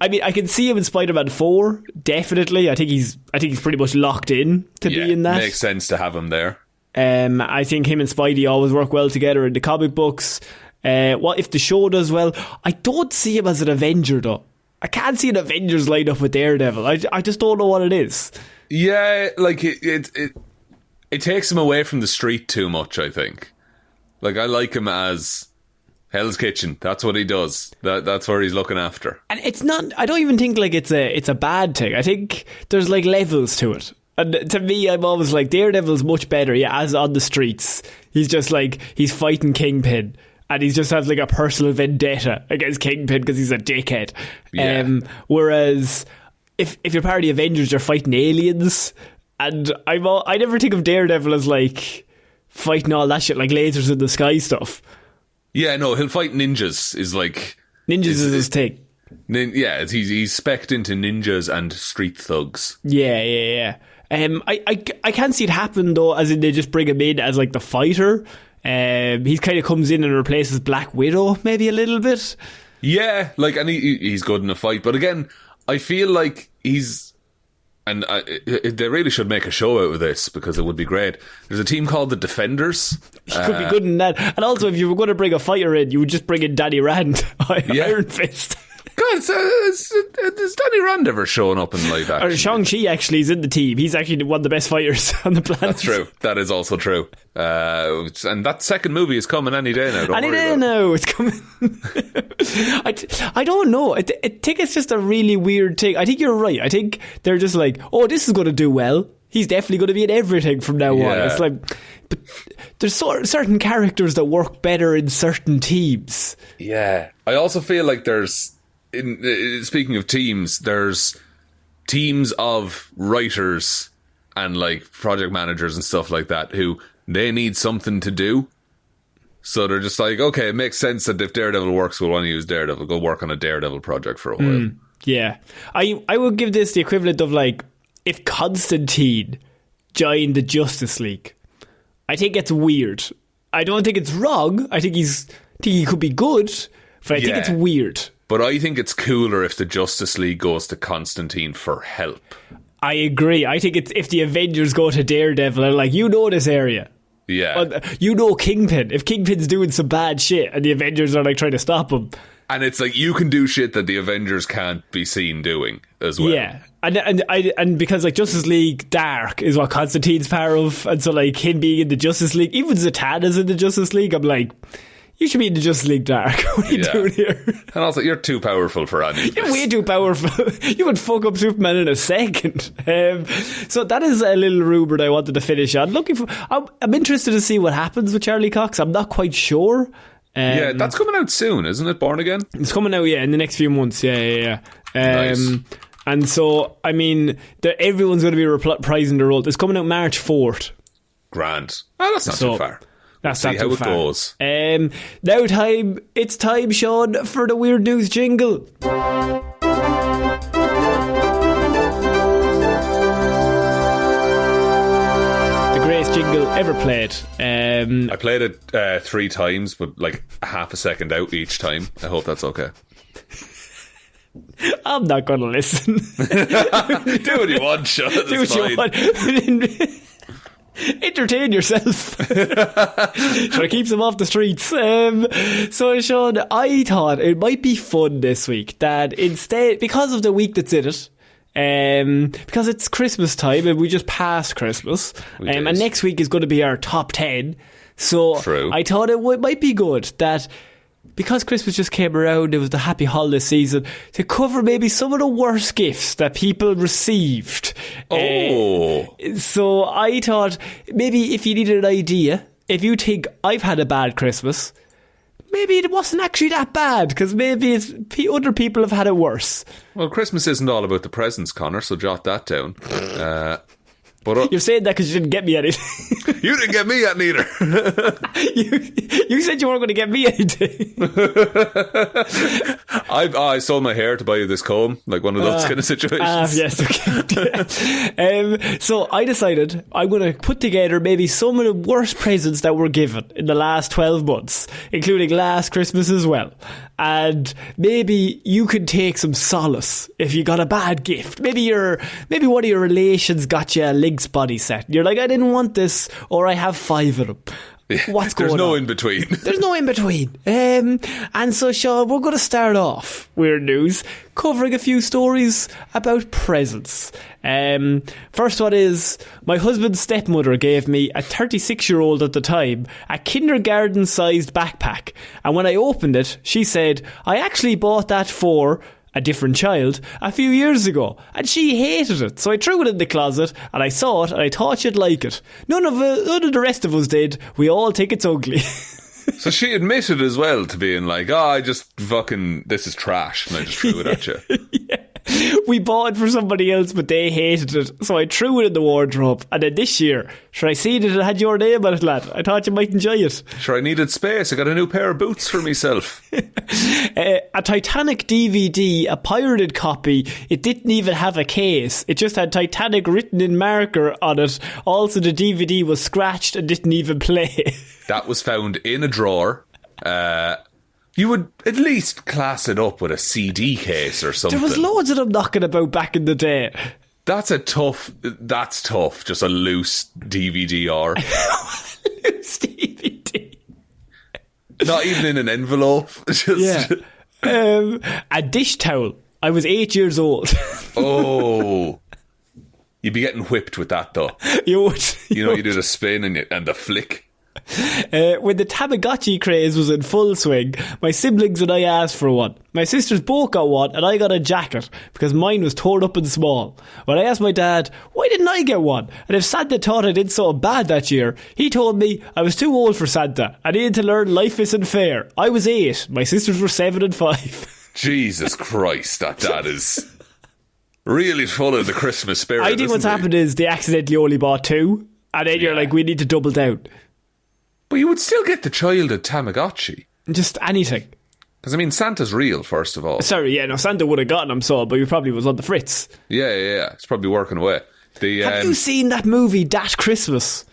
I mean, I can see him in Spider-Man 4, definitely. I think he's pretty much locked in to be in that. Makes sense to have him there. I think him and Spidey always work well together in the comic books. What if the show does well? I don't see him as an Avenger, though. I can't see an Avengers lined up with Daredevil. I just don't know what it is. Yeah, like it takes him away from the street too much, I think. Like, I like him as Hell's Kitchen. That's what he does. That's where he's looking after. And it's not, I don't even think like it's a bad thing. I think there's like levels to it. And to me, I'm always like, Daredevil's much better, as on the streets. He's just like, he's fighting Kingpin. And he just has like a personal vendetta against Kingpin because he's a dickhead. Yeah. Whereas if you're part of the Avengers, you're fighting aliens. And I never think of Daredevil as like fighting all that shit, like lasers in the sky stuff. Yeah, no, he'll fight ninjas. Ninjas is his thing. Yeah, he's specced into ninjas and street thugs. Yeah. I can't see it happen though, as in they just bring him in as like the fighter. He kind of comes in and replaces Black Widow maybe a little bit. Yeah, like, and he's good in a fight, but again, I feel like they really should make a show out of this, because it would be great. There's a team called the Defenders. He could be good in that. And also, if you were going to bring a fighter in, you would just bring in Danny Rand. Iron Fist. God, has Danny Rand ever shown up in live action? Or Shang-Chi actually is in the team. He's actually one of the best fighters on the planet. That's true. That is also true. And that second movie is coming any day now. Any day now, it's coming. I don't know. I think it's just a really weird thing. I think you're right. I think they're just like, oh, this is going to do well. He's definitely going to be in everything from now on. It's like, but there's certain characters that work better in certain teams. Yeah. I also feel like speaking of teams, there's teams of writers and like project managers and stuff like that who they need something to do. So they're just like, okay, it makes sense that if Daredevil works, we'll want to use Daredevil. Go work on a Daredevil project for a while. Yeah. I would give this the equivalent of like if Constantine joined the Justice League. I think it's weird. I don't think it's wrong. I think he could be good, but I think it's weird. But I think it's cooler if the Justice League goes to Constantine for help. I agree. I think it's if the Avengers go to Daredevil and like, you know this area. Yeah. You know Kingpin. If Kingpin's doing some bad shit and the Avengers are like trying to stop him. And it's like, you can do shit that the Avengers can't be seen doing as well. Yeah. And because like Justice League Dark is what Constantine's part of. And so like him being in the Justice League, even Zatanna's in the Justice League, I'm like, you should be in the Justice League Dark. What are you doing here? And also, you're too powerful for any of this. You're way too powerful. You would fuck up Superman in a second. So that is a little rumour that I wanted to finish on. I'm interested to see what happens with Charlie Cox. I'm not quite sure. Yeah, that's coming out soon, isn't it? Born Again? It's coming out, in the next few months. Yeah. Nice. And so, I mean, everyone's going to be reprising the role. It's coming out March 4th. Grand. Oh, that's not too far. That's see how it goes. It's time, Shaun, for the Weird News jingle. The ever played. I played it 3 times, but like half a second out each time. I hope that's okay. I'm not going to listen. Do what you want, Shaun. Do what you want. Entertain yourself. Try to keep them off the streets. So, Shaun, I thought it might be fun this week that instead, because of the week that's in it, because it's Christmas time and we just passed Christmas, and next week is going to be our top 10. So True. I thought it might be good that, because Christmas just came around, it was the happy holiday season, to cover maybe some of the worst gifts that people received. So I thought maybe if you needed an idea, if you think I've had a bad Christmas, maybe it wasn't actually that bad, because maybe other people have had it worse. Well, Christmas isn't all about the presents, Connor, so jot that down. But you're saying that because you didn't get me anything. You didn't get me that neither. You said you weren't going to get me anything. I sold my hair to buy you this comb, like one of those kind of situations. Yes, okay. So I decided I'm going to put together maybe some of the worst presents that were given in the last 12 months, including last Christmas as well. And maybe you could take some solace if you got a bad gift. Maybe one of your relations got you a Lynx body set. You're like, I didn't want this, or I have 5 of them. What's going on? There's no in between. There's no in between. And so, Shaun, we're going to start off Weird News covering a few stories about presents. First one is, my husband's stepmother gave me, a 36-year-old at the time, a kindergarten-sized backpack. And when I opened it, she said, I actually bought that for a different child a few years ago, and she hated it, so I threw it in the closet and I saw it and I thought she'd like it. None of the rest of us did. We all think it's ugly. So she admitted as well to being like, I just fucking, this is trash, and I just threw it at you. Yeah. We bought it for somebody else, but they hated it, so I threw it in the wardrobe. And then this year, sure, I seen it had your name on it, lad. I thought you might enjoy it. Sure, I needed space. I got a new pair of boots for myself. A Titanic DVD, a pirated copy. It didn't even have a case. It just had Titanic written in marker on it. Also, the DVD was scratched and didn't even play. That was found in a drawer. You would at least class it up with a CD case or something. There was loads of them knocking about back in the day. That's tough. Just a loose DVD-R. Loose DVD. Not even in an envelope. A dish towel. I was 8 years old. Oh. You'd be getting whipped with that, though. You would. You do the spin and the flick. When the Tamagotchi craze was in full swing, my siblings and I asked for one. My sisters both got one, and I got a jacket because mine was torn up and small. When I asked my dad, why didn't I get one? And if Santa thought I did so bad that year, he told me I was too old for Santa. I needed to learn life isn't fair. I was 8. My sisters were 7 and 5. Jesus Christ, that dad is really full of the Christmas spirit. I think what's happened is they accidentally only bought 2, and then you're like, we need to double down. But you would still get the child a Tamagotchi. Just anything. Because, I mean, Santa's real, first of all. Sorry, yeah, no, Santa would have gotten him, but he probably was on the fritz. Yeah. It's probably working away. Have you seen that movie, Dash Christmas?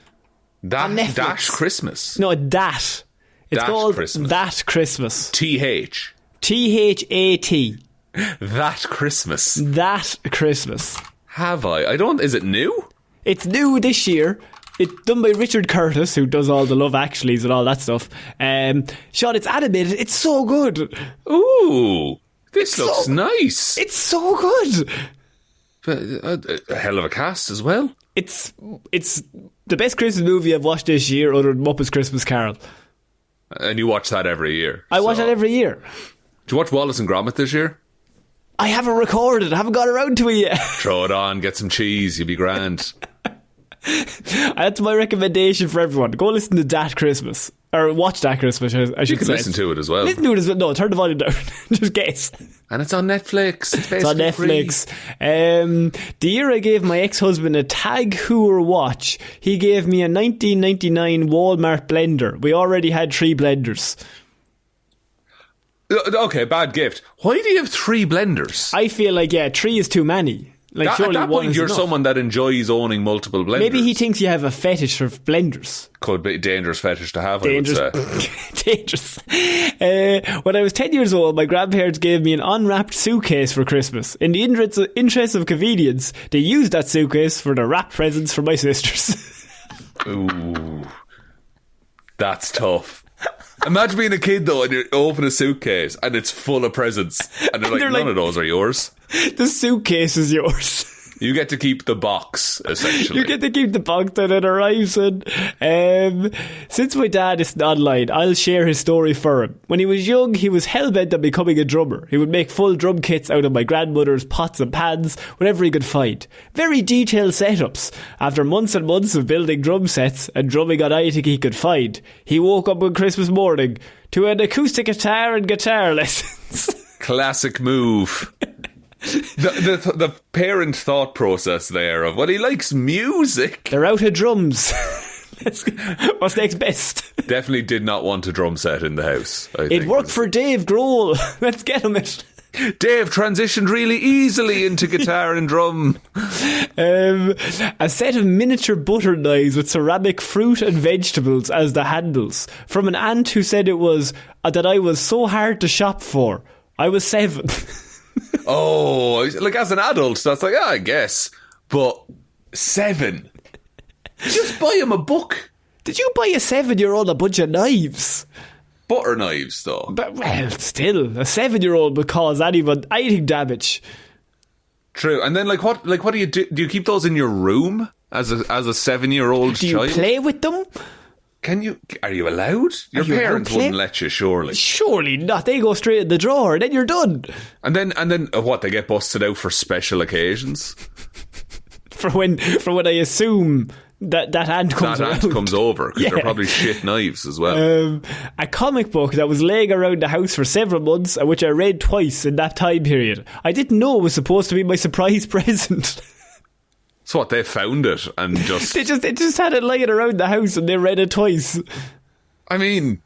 Dash Christmas? No, Dat. It's Dash called Christmas. That Christmas. TH. THAT. That Christmas. That Christmas. Have I? Is it new? It's new this year. It's done by Richard Curtis, who does all the Love Actuallys and all that stuff. Shaun, it's animated. It's so good. Ooh, this looks nice. It's so good. A hell of a cast as well. It's the best Christmas movie I've watched this year, other than Muppets Christmas Carol. And you watch that every year. I watch that every year. Did you watch Wallace and Gromit this year? I haven't recorded. I haven't got around to it yet. Throw it on, get some cheese, you'll be grand. That's my recommendation for everyone. Go listen to Dat Christmas. Or watch Dat Christmas, I should say. You can listen to it as well. Listen to it as well. No, turn the volume down. Just guess. And it's on Netflix. It's on Netflix. The year I gave my ex-husband a Tag Heuer watch, he gave me a 1999 Walmart blender. We already had 3 blenders. Okay, bad gift. Why do you have 3 blenders? I feel like, 3 is too many. Like, At surely that one point, is you're enough. someone that enjoys owning multiple blenders. Maybe he thinks you have a fetish for blenders. Could be a dangerous fetish to have, Dangerous. I would say. Dangerous. When I was 10 years old, my grandparents gave me an unwrapped suitcase for Christmas. In the interest of convenience, they used that suitcase for the wrapped presents for my sisters. Ooh. That's tough. Imagine being a kid, though, and you open a suitcase, and it's full of presents. And they're like, none of those are yours. The suitcase is yours. You get to keep the box, essentially. You get to keep the box that it arrives in. Since my dad isn't online, I'll share his story for him. When he was young, he was hell-bent on becoming a drummer. He would make full drum kits out of my grandmother's pots and pans, whatever he could find. Very detailed setups. After months and months of building drum sets and drumming on anything he could find, he woke up on Christmas morning to an acoustic guitar and guitar lessons. Classic move. The parent thought process there of, well, he likes music. They're out of drums. What's next best? Definitely did not want a drum set in the house. It worked for Dave Grohl. Let's get him it. Dave transitioned really easily into guitar and drum. A set of miniature butter knives with ceramic fruit and vegetables as the handles. From an aunt who said it was that I was so hard to shop for. I was 7. Oh, like as an adult, that's like, I guess. But 7? Just buy him a book. Did you buy a 7-year-old a bunch of knives? Butter knives, though. But, well, still, a 7-year-old would cause anything damage. True. And then, what do you do? Do you keep those in your room as a 7-year-old child? Do you play with them? Are you allowed? Your parents wouldn't let you, surely. Surely not. They go straight in the drawer, and then you're done. And then what? They get busted out for special occasions. For when I assume that aunt comes around. That aunt comes over because they're probably shit knives as well. A comic book that was laying around the house for several months, and which I read twice in that time period. I didn't know it was supposed to be my surprise present. So what, they found it and just... They just had it lying around the house and they read it twice. I mean,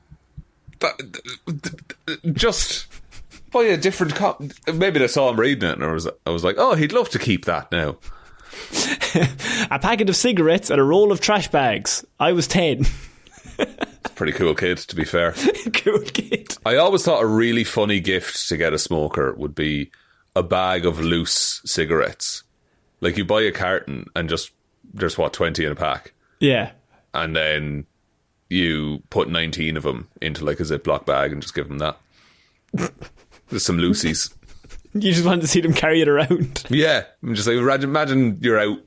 just buy a different maybe they saw him reading it and I was like, oh, he'd love to keep that now. A packet of cigarettes and a roll of trash bags. I was 10. Pretty cool kid, to be fair. Cool kid. I always thought a really funny gift to get a smoker would be a bag of loose cigarettes. Like, you buy a carton and there's 20 in a pack? Yeah. And then you put 19 of them into like a Ziploc bag and just give them that. There's some loosies. You just wanted to see them carry it around. Yeah. I'm just like, imagine you're out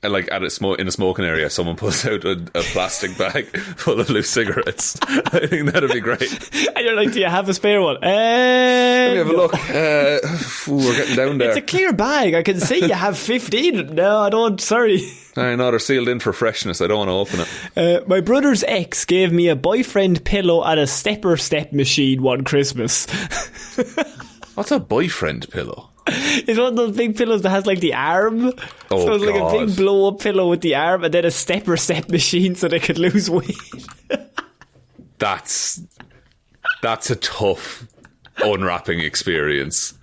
and like in a smoking area, someone pulls out a plastic bag full of loose cigarettes. I think that'd be great. And you're like, do you have a spare one? Let me have a look. We're getting down there. It's a clear bag. I can see you have 15. No, I don't. Sorry. I know, they're sealed in for freshness. I don't want to open it. My brother's ex gave me a boyfriend pillow and a step machine one Christmas. What's a boyfriend pillow? It's one of those big pillows that has like the arm. Oh, so it's like God. a big blow up pillow with the arm and then a step machine so they could lose weight. That's a tough unwrapping experience.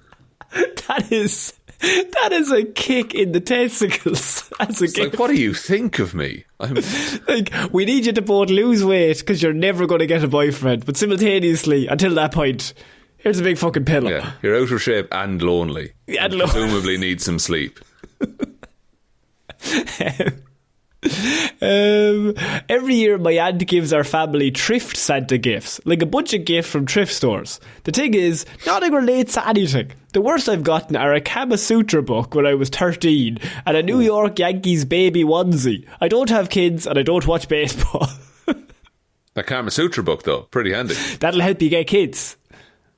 That is a kick in the testicles. That's a kick. Like, what do you think of me? Like, we need you to both lose weight because you're never going to get a boyfriend. But simultaneously, until that point, here's a big fucking pillow. Yeah, you're out of shape and lonely. And presumably need some sleep. Every year my aunt gives our family thrift Santa gifts, like a bunch of gifts from thrift stores. The thing is, nothing relates to anything. The worst I've gotten are a Kama Sutra book when I was 13 and a New York Yankees baby onesie. I don't have kids and I don't watch baseball. That Kama Sutra book, though, pretty handy. That'll help you get kids.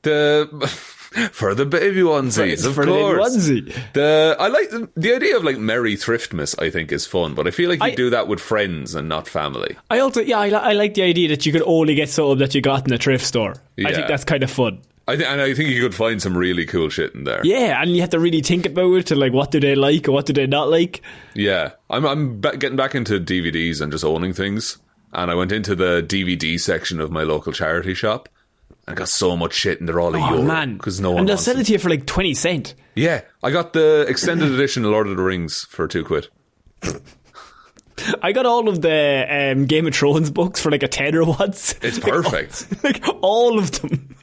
For the baby onesies, of course. The baby onesie. I like the idea of like Merry Thriftmas. I think is fun, but I feel like you do that with friends and not family. I also, I like the idea that you could only get something that you got in a thrift store. Yeah. I think that's kind of fun. I think you could find some really cool shit in there. Yeah, and you have to really think about it and like, what do they like or what do they not like? Yeah, I'm getting back into DVDs and just owning things. And I went into the DVD section of my local charity shop. I got so much shit and they're all a euro. Man. Because no one And they'll wants sell them. it to you for like 20 cents. Yeah, I got the extended edition of Lord of the Rings for £2. I got all of the Game of Thrones books for like a tenner once. It's perfect. Like all of them.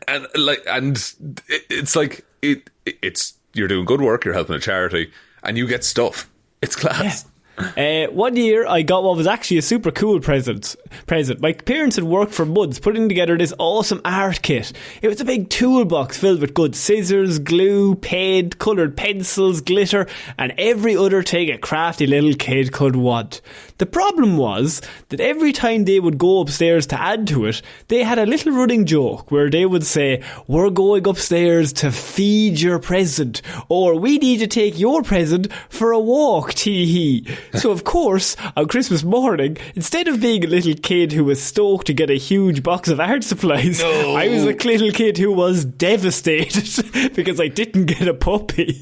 And it's like it's you're doing good work, you're helping a charity, and you get stuff. It's class. One year I got what was actually a super cool present. My parents had worked for months putting together this awesome art kit. It was a big toolbox filled with good scissors, glue, paint, coloured pencils, glitter, and every other thing a crafty little kid could want. The problem was that every time they would go upstairs to add to it, they had a little running joke where they would say, "We're going upstairs to feed your present," or "We need to take your present for a walk, tee-hee." So of course, on Christmas morning, instead of being a little kid who was stoked to get a huge box of art supplies, I was a little kid who was devastated because I didn't get a puppy.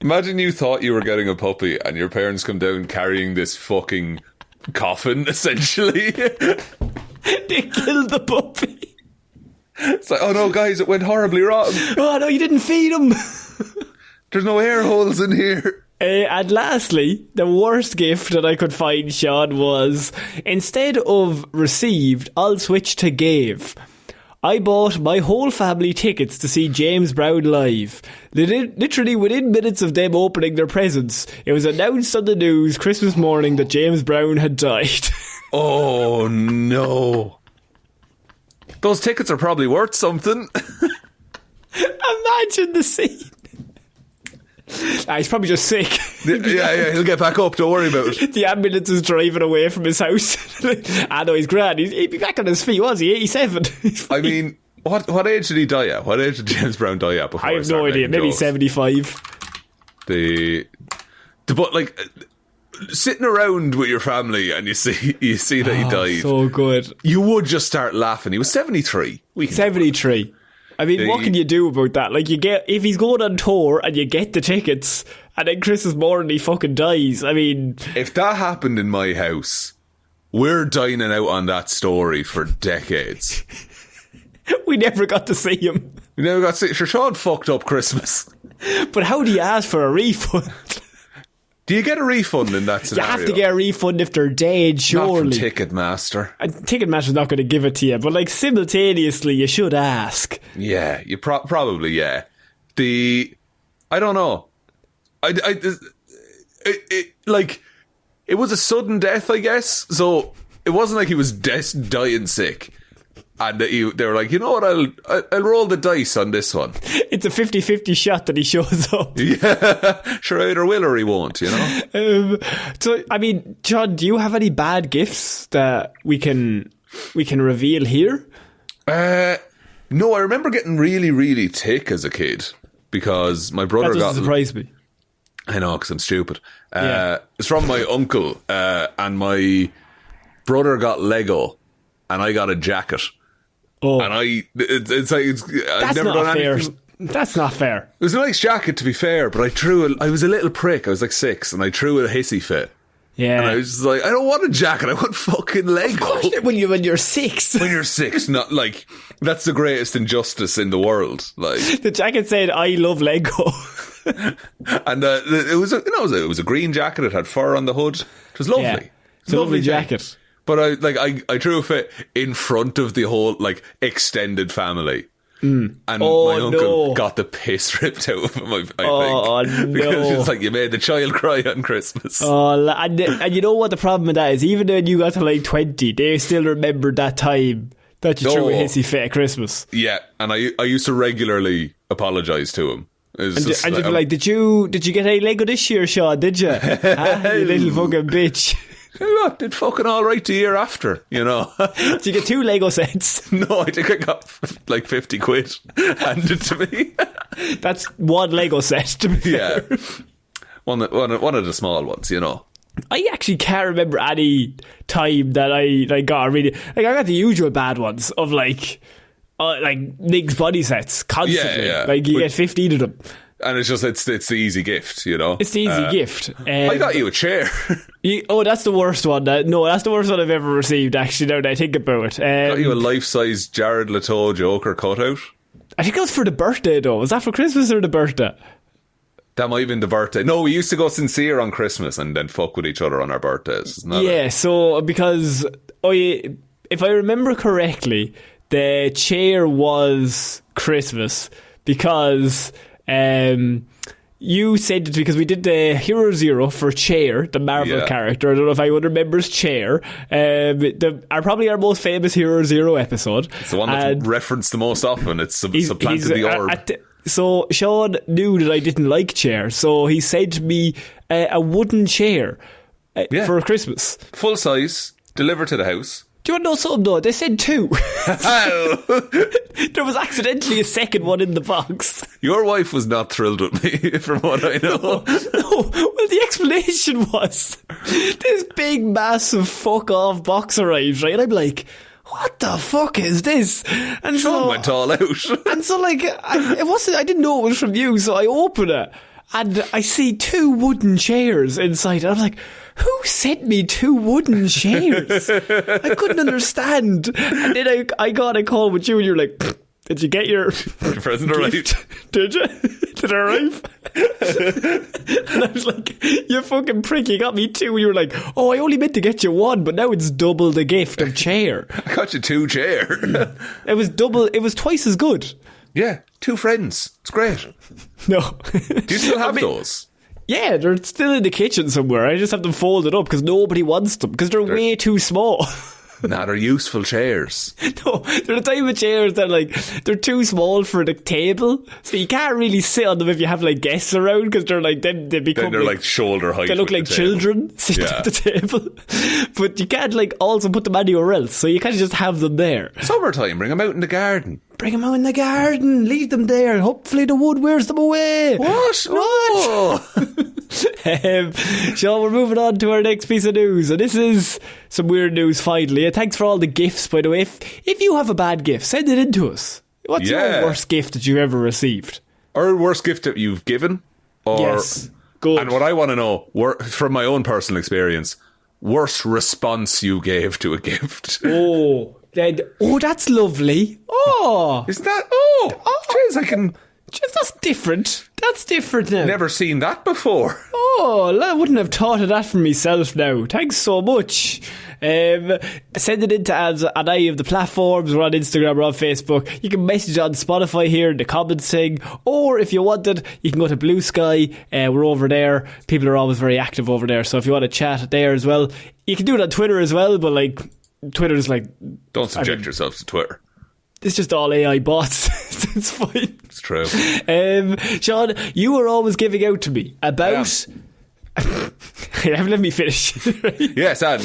Imagine you thought you were getting a puppy and your parents come down carrying this fucking coffin, essentially. They killed the puppy. It's like, oh no, guys, it went horribly wrong. Oh no, you didn't feed him. There's no air holes in here. And lastly, the worst gift that I could find, Shaun, was instead of received, I'll switch to gave. I bought my whole family tickets to see James Browne live. Literally within minutes of them opening their presents, it was announced on the news Christmas morning that James Browne had died. Oh no. Those tickets are probably worth something. Imagine the scene. He's probably just sick. Yeah, he'll get back up, don't worry about it. The ambulance is driving away from his house. I know he's grand. He'd be back on his feet, was he? 87. I mean, what age did he die at? What age did James Browne die at before I have no idea. Maybe jokes? 75. But like sitting around with your family and you see that he died. So good. You would just start laughing. He was 73. 73. I mean, what can you do about that? Like, if he's going on tour and you get the tickets, and then Christmas morning he fucking dies. I mean, if that happened in my house, we're dining out on that story for decades. We never got to see him. We never got to see. Sure, Shaun fucked up Christmas. But how do you ask for a refund? Do you get a refund in that scenario? You have to get a refund if they're dead, surely. Not from Ticketmaster. Ticketmaster's not going to give it to you, but like simultaneously, you should ask. Yeah, you probably, yeah. I don't know. It was a sudden death, I guess. So it wasn't like he was dying sick. And they were like, you know what, I'll roll the dice on this one. It's a 50-50 shot that he shows up. Yeah, sure, either will or he won't, you know? So, I mean, John, do you have any bad gifts that we can reveal here? No, I remember getting really, really thick as a kid because my brother that doesn't surprise me. I know, because I'm stupid. Yeah. It's from my uncle, and my brother got Lego, and I got a jacket. Oh, and it's like I've never done anything. That's not fair. It was a nice jacket, to be fair, but I was a little prick. I was like 6, and I threw a hissy fit. Yeah, and I was just like, I don't want a jacket. I want fucking Lego. Of course, when you're 6. When you're 6, not like that's the greatest injustice in the world. Like the jacket said, "I love Lego," and it was a green jacket. It had fur on the hood. It was lovely. Yeah. It's a lovely jacket. But I threw a fit in front of the whole like extended family. And my uncle got the piss ripped out of him, I think. No. Because it's like, you made the child cry on Christmas. And you know what the problem with that is? Even when you got to like 20, they still remembered that time that you threw a hissy fit at Christmas. Yeah, and I used to regularly apologise to him. And you'd be like, did you get any Lego this year, Shaun? Did you? You little fucking bitch. I did fucking alright the year after, you know. Did you get 2 Lego sets? No, I think I got like 50 quid handed to me. That's 1 Lego set, to be fair. Yeah. One of the small ones, you know. I actually can't remember any time that I got really... Like, I got the usual bad ones of like Nick's body sets constantly. Yeah. Like, you get 15 of them. And it's the easy gift, you know. It's the easy gift. I got you a chair. That's the worst one. No, that's the worst one I've ever received, actually, now that I think about it. Got you a life-size Jared Leto Joker cutout. I think that was for the birthday, though. Was that for Christmas or the birthday? That might have been the birthday. No, we used to go sincere on Christmas and then fuck with each other on our birthdays. Isn't that it? So because if I remember correctly, the chair was Christmas because you said it because we did the Hero Zero for Chair, the Marvel character. I don't know if anyone remembers Chair. Probably our most famous Hero Zero episode. It's the one that's referenced the most often. It's supplanted the orb. So Shaun knew that I didn't like Chair, so he sent me a wooden chair for Christmas. Full size, delivered to the house. Do you want to know something though? They said 2. There was accidentally a second one in the box. Your wife was not thrilled with me, from what I know. No. Well, the explanation was this big, massive, fuck off box arrived, right? And I'm like, what the fuck is this? And Shaun went all out. And so, like, I didn't know it was from you, so I open it and I see 2 wooden chairs inside. And I'm like, who sent me 2 wooden chairs? I couldn't understand. And then I got a call with you, and you're like, did you get your present arrived? Did you? Did it arrive? And I was like, you fucking prick, you got me 2. You were like, oh, I only meant to get you 1, but now it's double the gift of chair. I got you 2 chair. It was twice as good. Yeah, 2 friends. It's great. No. Do you still have those? Yeah, they're still in the kitchen somewhere. I just have them folded up because nobody wants them because they're way too small. Nah, they're useful chairs. No, they're the type of chairs that they're too small for the table, so you can't really sit on them if you have like guests around because they're like they become then they're like shoulder height. They look like children sitting at the table, but you can't like also put them anywhere else, so you can't just have them there. Summertime, bring them out in the garden. Bring them out in the garden, leave them there. Hopefully the wood wears them away. What? Shaun, we're moving on to our next piece of news, and this is some weird news finally. And thanks for all the gifts, by the way. If you have a bad gift, send it in to us. What's your worst gift that you've ever received? Or worst gift that you've given? Or, yes, good. And what I want to know, from my own personal experience, worst response you gave to a gift. That's lovely. Oh, isn't that? Jeez, I can. That's different. That's different now. Never seen that before. Oh, I wouldn't have thought of that for myself now. Thanks so much. Send it in to us on any of the platforms. We're on Instagram, we're on Facebook. You can message on Spotify here in the comments thing, or if you wanted, you can go to Blue Sky. We're over there. People are always very active over there, so if you want to chat there as well, you can do it on Twitter as well, but like Twitter's like, don't subject yourself to Twitter. It's just all AI bots. It's fine. It's true. Shaun, you were always giving out to me about... Let me finish. Yes, and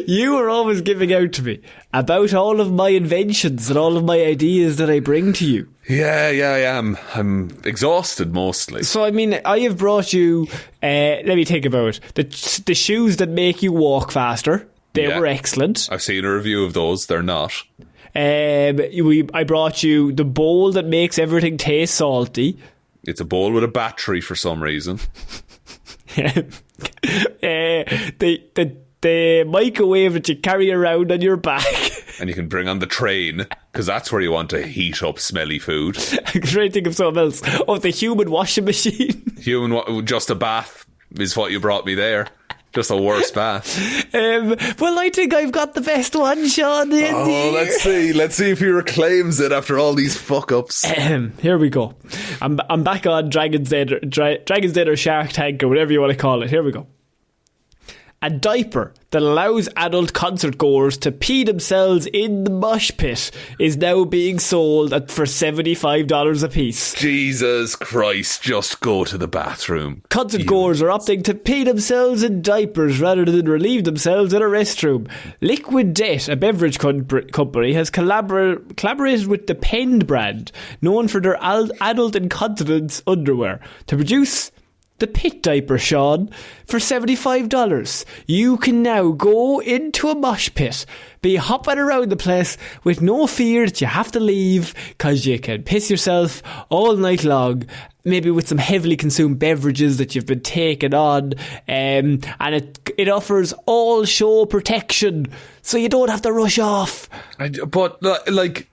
you were always giving out to me about all of my inventions and all of my ideas that I bring to you. Yeah, I am. I'm exhausted mostly. So, I mean, I have brought you... let me think about it. The shoes that make you walk faster. They were excellent. I've seen a review of those. They're not. I brought you the bowl that makes everything taste salty. It's a bowl with a battery for some reason. The microwave that you carry around on your back. And you can bring on the train, because that's where you want to heat up smelly food. I'm trying to think of something else. Oh, the human washing machine. Just a bath is what you brought me there. Just a worse bath. Well, I think I've got the best one, Shaun. Let's see if he reclaims it after all these fuck-ups. Here we go. I'm back on Dragon's Den or Shark Tank or whatever you want to call it. Here we go. A diaper that allows adult concert goers to pee themselves in the mosh pit is now being sold for $75 a piece. Jesus Christ, just go to the bathroom. Concert goers are opting to pee themselves in diapers rather than relieve themselves in a restroom. Liquid Death, a beverage company, has collaborated with the Pend brand, known for their adult incontinence underwear, to produce the pit diaper, Shaun, for $75. You can now go into a mosh pit, be hopping around the place with no fear that you have to leave, because you can piss yourself all night long, maybe with some heavily consumed beverages that you've been taking on, and it offers all show protection, so you don't have to rush off. But, like,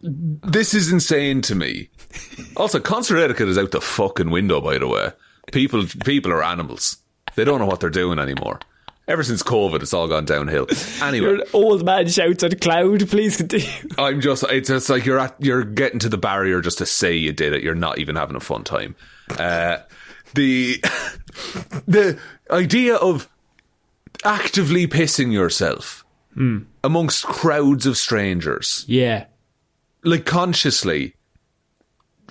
this is insane to me. Also, concert etiquette is out the fucking window, by the way. People are animals. They don't know what they're doing anymore. Ever since COVID, it's all gone downhill. Anyway, your old man shouts at cloud. Please continue. It's just like you're getting to the barrier just to say you did it. You're not even having a fun time. The idea of actively pissing yourself amongst crowds of strangers, like consciously,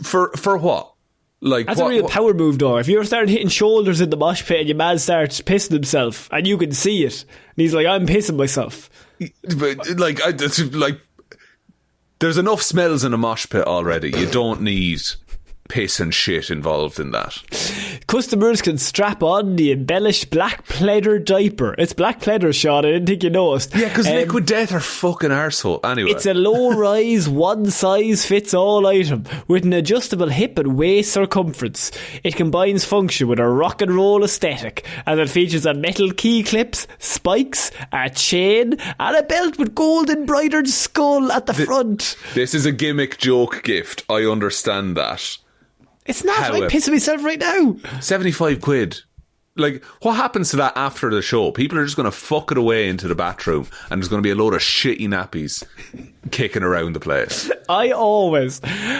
for what? Like, that's a real power move, though. If you're starting hitting shoulders in the mosh pit and your man starts pissing himself and you can see it, and he's like, I'm pissing myself. But, like, there's enough smells in a mosh pit already. You don't need piss and shit involved in that. Customers can strap on the embellished black pleather diaper. It's black pleather, Shaun. I didn't think you noticed. Yeah, because Liquid Death are fucking arsehole. Anyway, it's a low-rise, one-size-fits-all item with an adjustable hip and waist circumference. It combines function with a rock and roll aesthetic, and it features a metal key clips, spikes, a chain, and a belt with gold embroidered skull at the front. This is a gimmick joke gift. I understand that. It's not. I'm pissing myself right now. 75 quid. Like, what happens to that after the show? People are just going to fuck it away into the bathroom, and there's going to be a load of shitty nappies kicking around the place.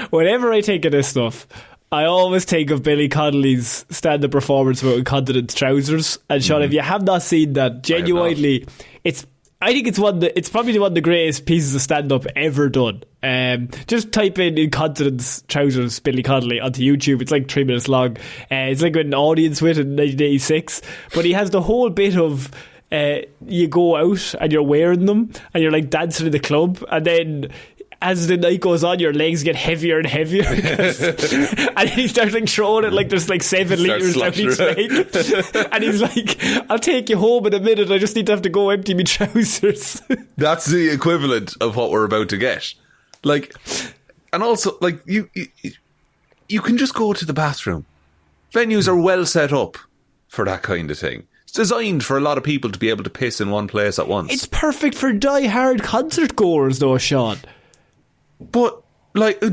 Whenever I think of this stuff, I always think of Billy Connolly's stand-up performance about incontinent trousers. And Shaun, if you have not seen that, genuinely, I think it's probably one of the greatest pieces of stand-up ever done. Just type in incontinence trousers Billy Connolly onto YouTube. It's like 3 minutes long. It's like an audience with in 1986. But he has the whole bit of you go out and you're wearing them and you're like dancing in the club, and then as the night goes on, your legs get heavier and heavier. And then he starts like throwing it like there's like 7 litres down each leg. And he's like, I'll take you home in a minute. I just need to have to go empty my trousers. That's the equivalent of what we're about to get. Like, and also, like, you can just go to the bathroom. Venues are well set up for that kind of thing. It's designed for a lot of people to be able to piss in one place at once. It's perfect for die-hard concert goers, though, Shaun. But, like,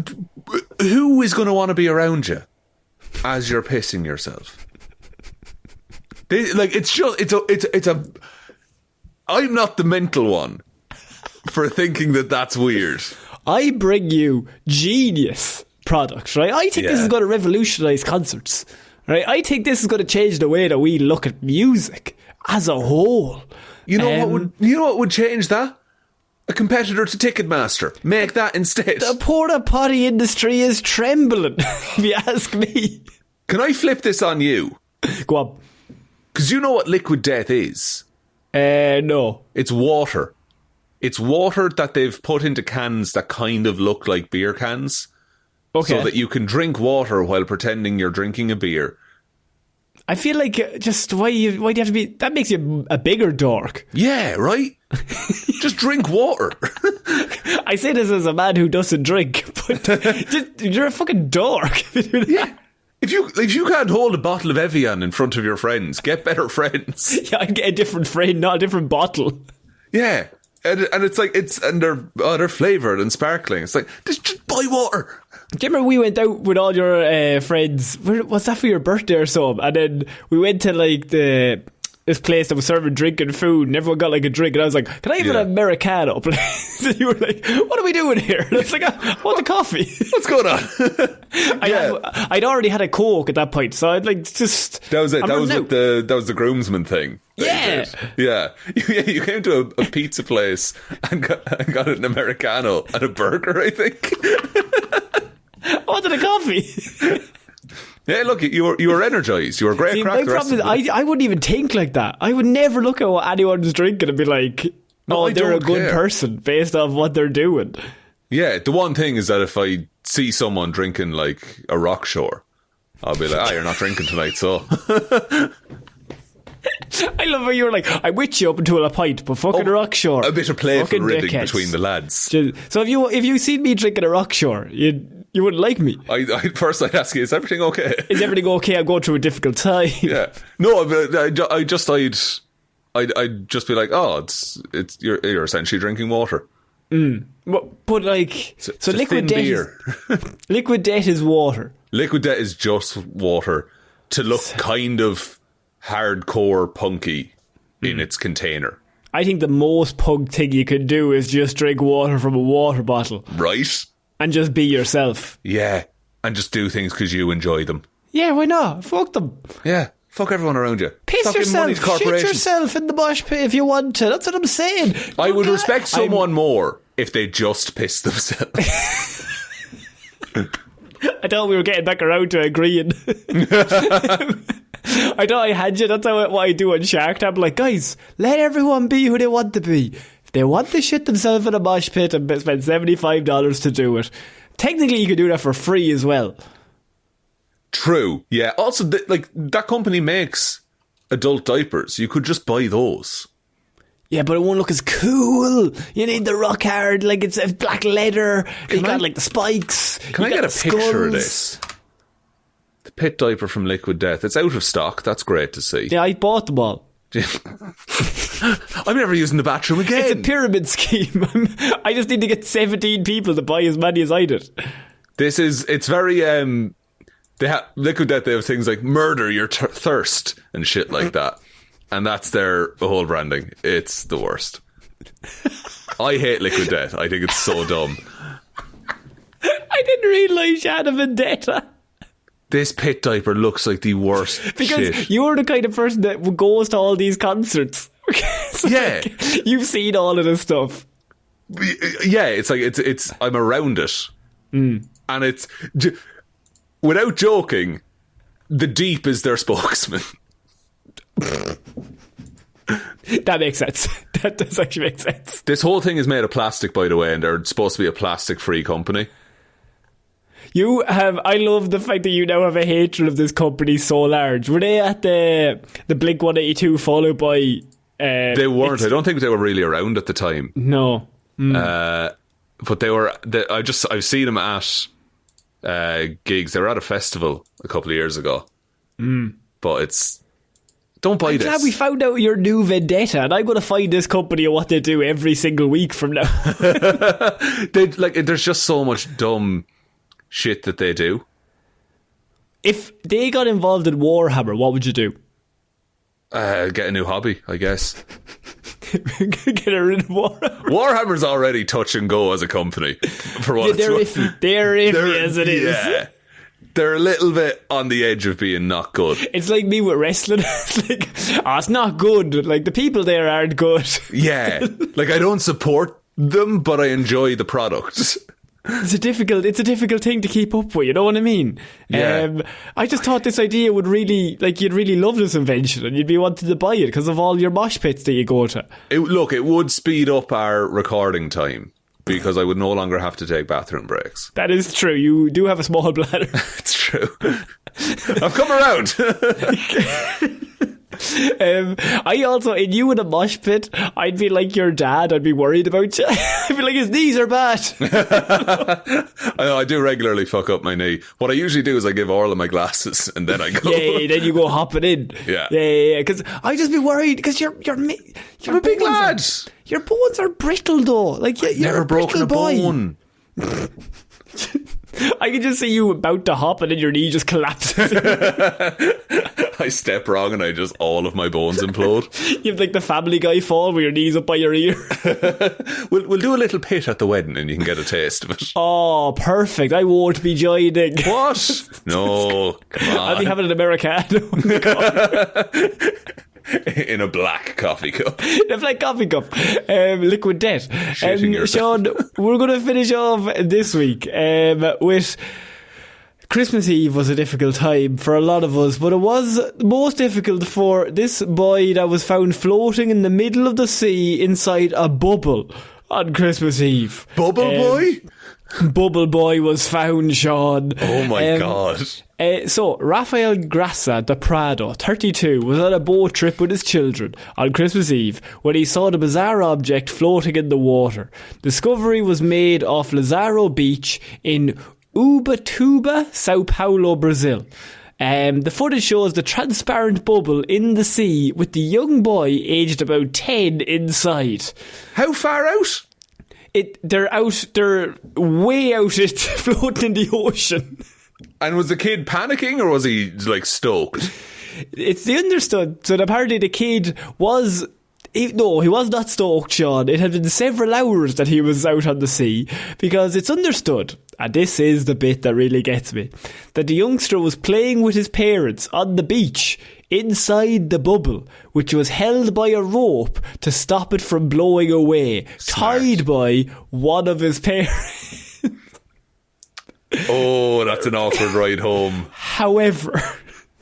who is going to want to be around you as you're pissing yourself? I'm not the mental one for thinking that that's weird. I bring you genius products, right? I think this is going to revolutionise concerts, right? I think this is going to change the way that we look at music as a whole. You know what would change that? A competitor to Ticketmaster. Make that instead. The porta potty industry is trembling, if you ask me. Can I flip this on you? Go on. Because you know what Liquid Death is? No. It's water. It's water that they've put into cans that kind of look like beer cans. Okay. So that you can drink water while pretending you're drinking a beer. I feel like why do you have to be... That makes you a bigger dork. Yeah, right? Just drink water. I say this as a man who doesn't drink, but you're a fucking dork. Yeah. If you can't hold a bottle of Evian in front of your friends, get better friends. Yeah, I'd get a different friend, not a different bottle. Yeah. And it's like, they're flavoured and sparkling. It's like, just buy water. Do you remember we went out with all your friends? Was that for your birthday or something? And then we went to like this place that was serving drink and food, and everyone got like a drink, and I was like, can I have an Americano, please? And you were like, what are we doing here? And I was like, I want the coffee. What's going on? I'd already had a Coke at that point, so I'd like just... That was it. That was the groomsman thing. Yeah. Yeah. You came to a pizza place and got an Americano and a burger, I think. I wanted a coffee. Yeah, look, you were energised. You were great. See, my problem is I wouldn't even think like that. I would never look at what anyone's drinking and be like, they're a good person based off what they're doing. Yeah, the one thing is that if I see someone drinking like a Rock Shore, I'll be like, you're not drinking tonight, so. I love how you were like, I'm with you up until a pint, but fucking Rockshore. A bit of playful fucking ridding dickheads. between the lads. So if you seen me drinking a Rockshore, you wouldn't like me. First I'd ask you, is everything okay? Is everything okay? I'm going through a difficult time. Yeah. No, but I'd just be like, it's you're essentially drinking water. But like, so liquid death beer. Liquid death is water. Liquid death is just water to look kind of hardcore punky in its container. I think the most punk thing you can do is just drink water from a water bottle. Right? And just be yourself. Yeah. And just do things because you enjoy them. Yeah, why not? Fuck them. Yeah. Fuck everyone around you. Piss Stop yourself. Money to Shit yourself in the mosh pit if you want to. That's what I'm saying. I would respect someone more if they just piss themselves. I thought we were getting back around to agreeing. I thought I had you. That's what I do on Shark Tank. I'm like, guys, let everyone be who they want to be. If they want to shit themselves in a mosh pit and spend $75 to do it, technically you could do that for free as well. True. Yeah. Also, that company makes adult diapers. You could just buy those. Yeah, but it won't look as cool. You need the rock hard, like it's black leather. You got like the spikes. Can I get a picture of this? The pit diaper from Liquid Death. It's out of stock. That's great to see. Yeah, I bought them all. I'm never using the bathroom again. It's a pyramid scheme. I just need to get 17 people to buy as many as I did. It's very, Liquid Death, they have things like murder your thirst and shit like that. And that's their whole branding. It's the worst. I hate Liquid Death. I think it's so dumb. I didn't realise you had a vendetta. This pit diaper looks like the worst because shit. You're the kind of person that goes to all these concerts. So yeah. Like, you've seen all of this stuff. Yeah, it's like, it's I'm around it. And it's, without joking, the Deep is their spokesman. That makes sense. That does actually make sense. This whole thing is made of plastic, by the way, and they're supposed to be a plastic-free company. I love the fact that you now have a hatred of this company so large. Were they at the Blink 182 followed by... they weren't. I don't think they were really around at the time. No. But they were... I've seen them at gigs. They were at a festival a couple of years ago. But it's... Don't buy this. I'm glad we found out your new vendetta, and I'm going to find this company and what they do every single week from now. There's just so much dumb shit that they do. If they got involved in Warhammer, what would you do? Get a new hobby, I guess. Get rid of Warhammer. Warhammer's already touch and go as a company. For what they're iffy. They're iffy as it is. Yeah. They're a little bit on the edge of being not good. It's like me with wrestling. It's like, it's not good. Like, the people there aren't good. Yeah. Like, I don't support them, but I enjoy the product. It's a difficult thing to keep up with, you know what I mean? Yeah. I just thought this idea would really, you'd really love this invention and you'd be wanting to buy it because of all your mosh pits that you go to. It would speed up our recording time. Because I would no longer have to take bathroom breaks. That is true. You do have a small bladder. It's true. I've come around. I also, in you in a mosh pit, I'd be like your dad. I'd be worried about you. I'd be like, his knees are bad. I do regularly fuck up my knee. What I usually do is I give Orla my glasses and then I go. Yeah, then you go hopping in. Yeah. Because I'd just be worried because you're I'm a big lad. Your bones are brittle though. Like you're never broken a bone. I can just see you about to hop and then your knee just collapses. I step wrong and all of my bones implode. You have like the Family Guy fall with your knees up by your ear. We'll do a little pit at the wedding and you can get a taste of it. Oh, perfect. I won't be joining. What? No, come on. I'll be having an Americano. In a black coffee cup. A black coffee cup. Liquid Death. Shaun, we're going to finish off this week with Christmas Eve was a difficult time for a lot of us, but it was most difficult for this boy that was found floating in the middle of the sea inside a bubble on Christmas Eve. Bubble boy? Bubble boy was found, Shaun. Oh my God. So, Rafael Grassa de Prado, 32, was on a boat trip with his children on Christmas Eve when he saw the bizarre object floating in the water. Discovery was made off Lazaro Beach in Ubatuba, Sao Paulo, Brazil. The footage shows the transparent bubble in the sea with the young boy aged about 10 inside. How far out? They're way out, it's floating in the ocean. And was the kid panicking or was he like stoked? It's the understood. So apparently the kid was... No, he was not stoked, Shaun. It had been several hours that he was out on the sea, because it's understood, and this is the bit that really gets me, that the youngster was playing with his parents on the beach inside the bubble, which was held by a rope to stop it from blowing away, tied by one of his parents. Oh, that's an awkward ride home. However,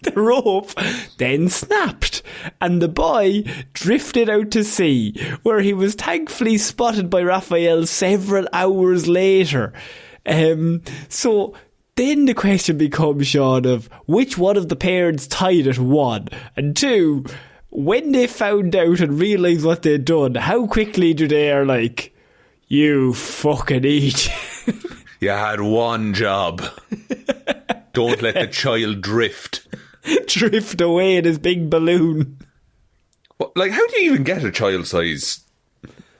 the rope then snapped and the boy drifted out to sea, where he was thankfully spotted by Raphael several hours later. So then the question becomes, Shaun, of which one of the parents tied it, one, and two, when they found out and realised what they'd done, how quickly do they are like, you fucking idiot. You had one job. Don't let the child drift. Drift away in his big balloon. What, like, how do you even get a child-size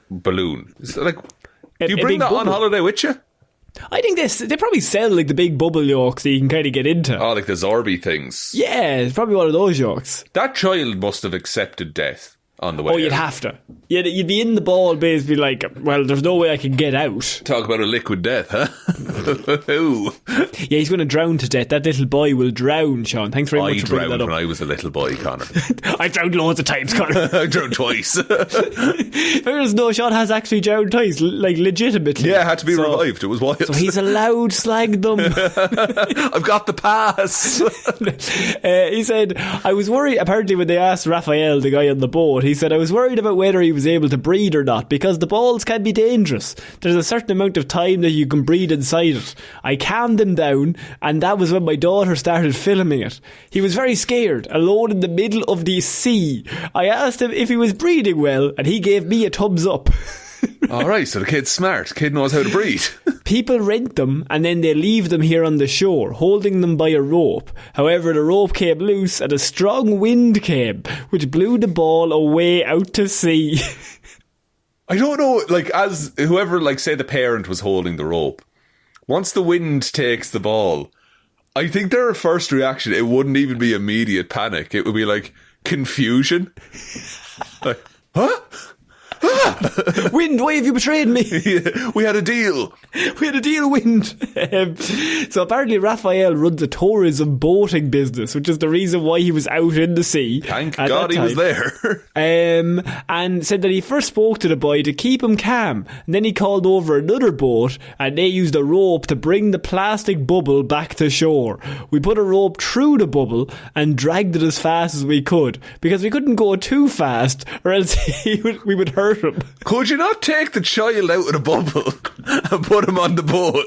balloon? Is it like, do you bring that on holiday with you? I think they probably sell like the big bubble yolks that you can kind of get into. Oh, like the Zorby things. Yeah, it's probably one of those yolks. That child must have accepted death on the way. Oh, you'd have to. You'd be in the ball basically like, well, there's no way I can get out. Talk about a liquid death, huh? Ooh. Yeah, he's going to drown to death. That little boy will drown, Shaun. Thanks very much for bringing that up. I drowned when I was a little boy, Connor. I drowned loads of times, Connor. I drowned twice. Fairness, no, Shaun has actually drowned twice, like legitimately. Yeah, had to be revived. It was wild. So he's allowed slag them. I've got the pass. He said, I was worried, apparently when they asked Raphael, the guy on the boat, he said, I was worried about whether he was able to breathe or not, because the balls can be dangerous. There's a certain amount of time that you can breathe inside it. I calmed him down, and that was when my daughter started filming it. He was very scared, alone in the middle of the sea. I asked him if he was breathing well, and he gave me a thumbs up. Alright, so the kid's smart. The kid knows how to breathe. People rent them and then they leave them here on the shore, holding them by a rope. However, the rope came loose and a strong wind came, which blew the ball away out to sea. I don't know, like, as whoever, like, say the parent was holding the rope, once the wind takes the ball, I think their first reaction, it wouldn't even be immediate panic. It would be like confusion. Like, huh? Wind, why have you betrayed me? Yeah, we had a deal. We had a deal, Wind. So apparently Raphael runs a tourism boating business, which is the reason why he was out in the sea. Thank God he was there. And said that he first spoke to the boy to keep him calm. And then he called over another boat and they used a rope to bring the plastic bubble back to shore. We put a rope through the bubble and dragged it as fast as we could, because we couldn't go too fast or else we would hurt him. Could you not take the child out of the bubble and put him on the boat?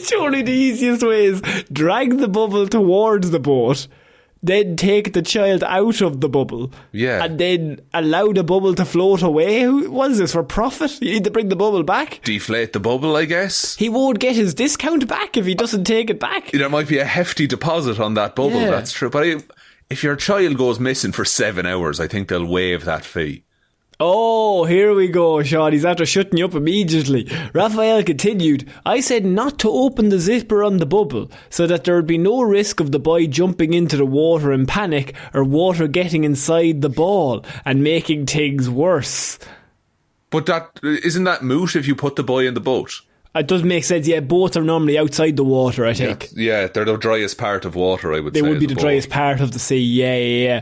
Surely the easiest way is drag the bubble towards the boat, then take the child out of the bubble, and then allow the bubble to float away. What is this, for profit? You need to bring the bubble back? Deflate the bubble, I guess. He won't get his discount back if he doesn't take it back. There might be a hefty deposit on that bubble, that's true. But if your child goes missing for 7 hours, I think they'll waive that fee. Oh, here we go, Shaun. He's after shutting you up immediately. Raphael continued, I said not to open the zipper on the bubble so that there would be no risk of the boy jumping into the water in panic or water getting inside the ball and making things worse. But isn't that moot if you put the boy in the boat? It does make sense, yeah. Boats are normally outside the water, I think. Yeah, they're the driest part of water, I would say. They would be the driest part of the sea, yeah.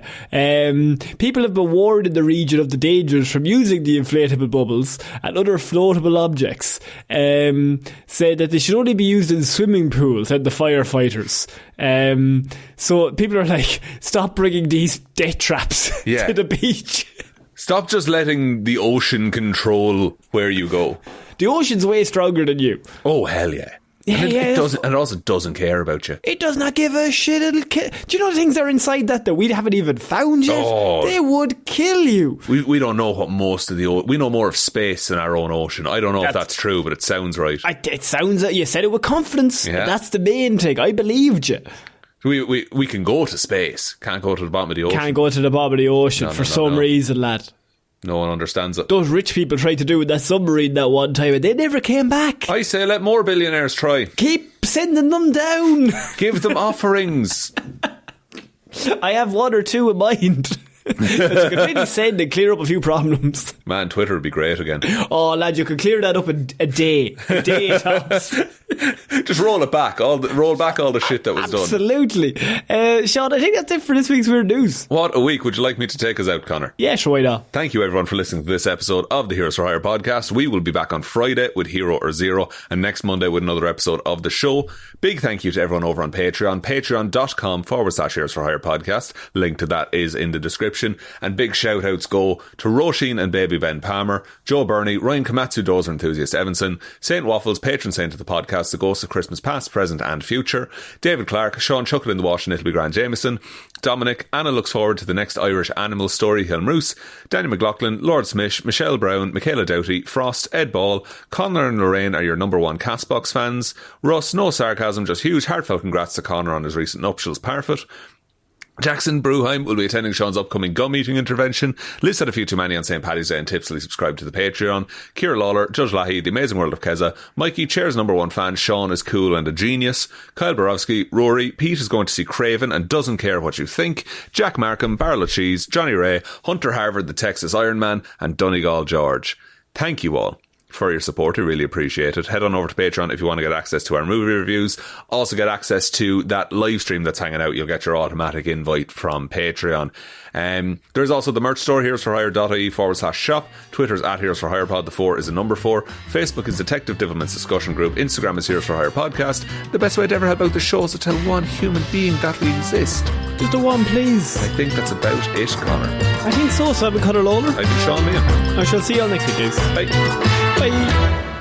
People have been warned in the region of the dangers from using the inflatable bubbles and other floatable objects. Said that they should only be used in swimming pools, said the firefighters. So people are like, stop bringing these death traps to the beach. Stop just letting the ocean control where you go. The ocean's way stronger than you. Oh, hell yeah. It also doesn't care about you. It does not give a shit. Do you know the things that are inside that we haven't even found yet? Oh. They would kill you. We don't know what most of we know more of space than our own ocean. I don't know if that's true, but it sounds right. It sounds you said it with confidence. Yeah. That's the main thing. I believed you. We can go to space. Can't go to the bottom of the ocean. Can't go to the bottom of the ocean for some reason, lad. No one understands it. Those rich people tried to do with that submarine that one time and they never came back. I say let more billionaires try. Keep sending them down. Give them offerings. I have one or two in mind. But you could really send and clear up a few problems. Man, Twitter would be great again. Oh, lad, you could clear that up in a day. A day tops. Just roll it back. Roll back all the shit that was done. Absolutely. Shaun, I think that's it for this week's Weird News. What a week. Would you like me to take us out, Connor? Yeah, sure, why not? Thank you everyone for listening to this episode of the Heroes for Hire podcast. We will be back on Friday with Hero or Zero and next Monday with another episode of the show. Big thank you to everyone over on Patreon. Patreon.com/Heroes for Hire podcast. Link to that is in the description. And big shout outs go to Róisín and Baby Ben Palmer, Joe Burney, Ryan Komatsu, Dozer, Enthusiast Evanson, Saint Waffles, patron saint of the podcast, the ghosts of Christmas past, present and future, David Clarke, Shaun Chuck in the wash and it'll be grand Jamieson, Dominic, Anna looks forward to the next Irish animal story, Hjelmroos, Danny McLaughlin, Lordsmish, Michelle Browne, Michaela Doughty, Frost, Ed Ball, Conor and Lorraine are your number one Castbox fans, Russ, no sarcasm, just huge heartfelt congrats to Conor on his recent nuptials, Parfitt. Jackson Brueheim will be attending Shaun's upcoming gum eating intervention. Liz had a few too many on St. Paddy's Day and tipsily subscribed to the Patreon. Ciara Lawler, Judge Leahy, The Amazing World of Kezza, Mikeychairsnumber1fan Shaun is cool and a genius, Kyle Barowsky, Rory, Pete is going to see Craven and doesn't care what you think, Jack Markham, Barrel of Cheese, Johnny Ray, Hunter Harvard, the Texas Iron Man, and Donegal George. Thank you all for your support. I really appreciate it. Head on over to Patreon if you want to get access to our movie reviews. Also get access to that live stream that's hanging out. You'll get your automatic invite from Patreon. There's also the merch store, heroesforhire.ie/shop. Twitter's @heroesforhirepod. The 4 is a number 4. Facebook is Detective Divilment's discussion group. Instagram is Heroes for Hire podcast. The best way to ever help out the show is to tell one human being that we exist. Just the one, please. I think that's about it, Connor. I think so. So I've been Conor Lawler. I've been Shaun Meehan. I shall see you all next week, guys. Bye. Bye.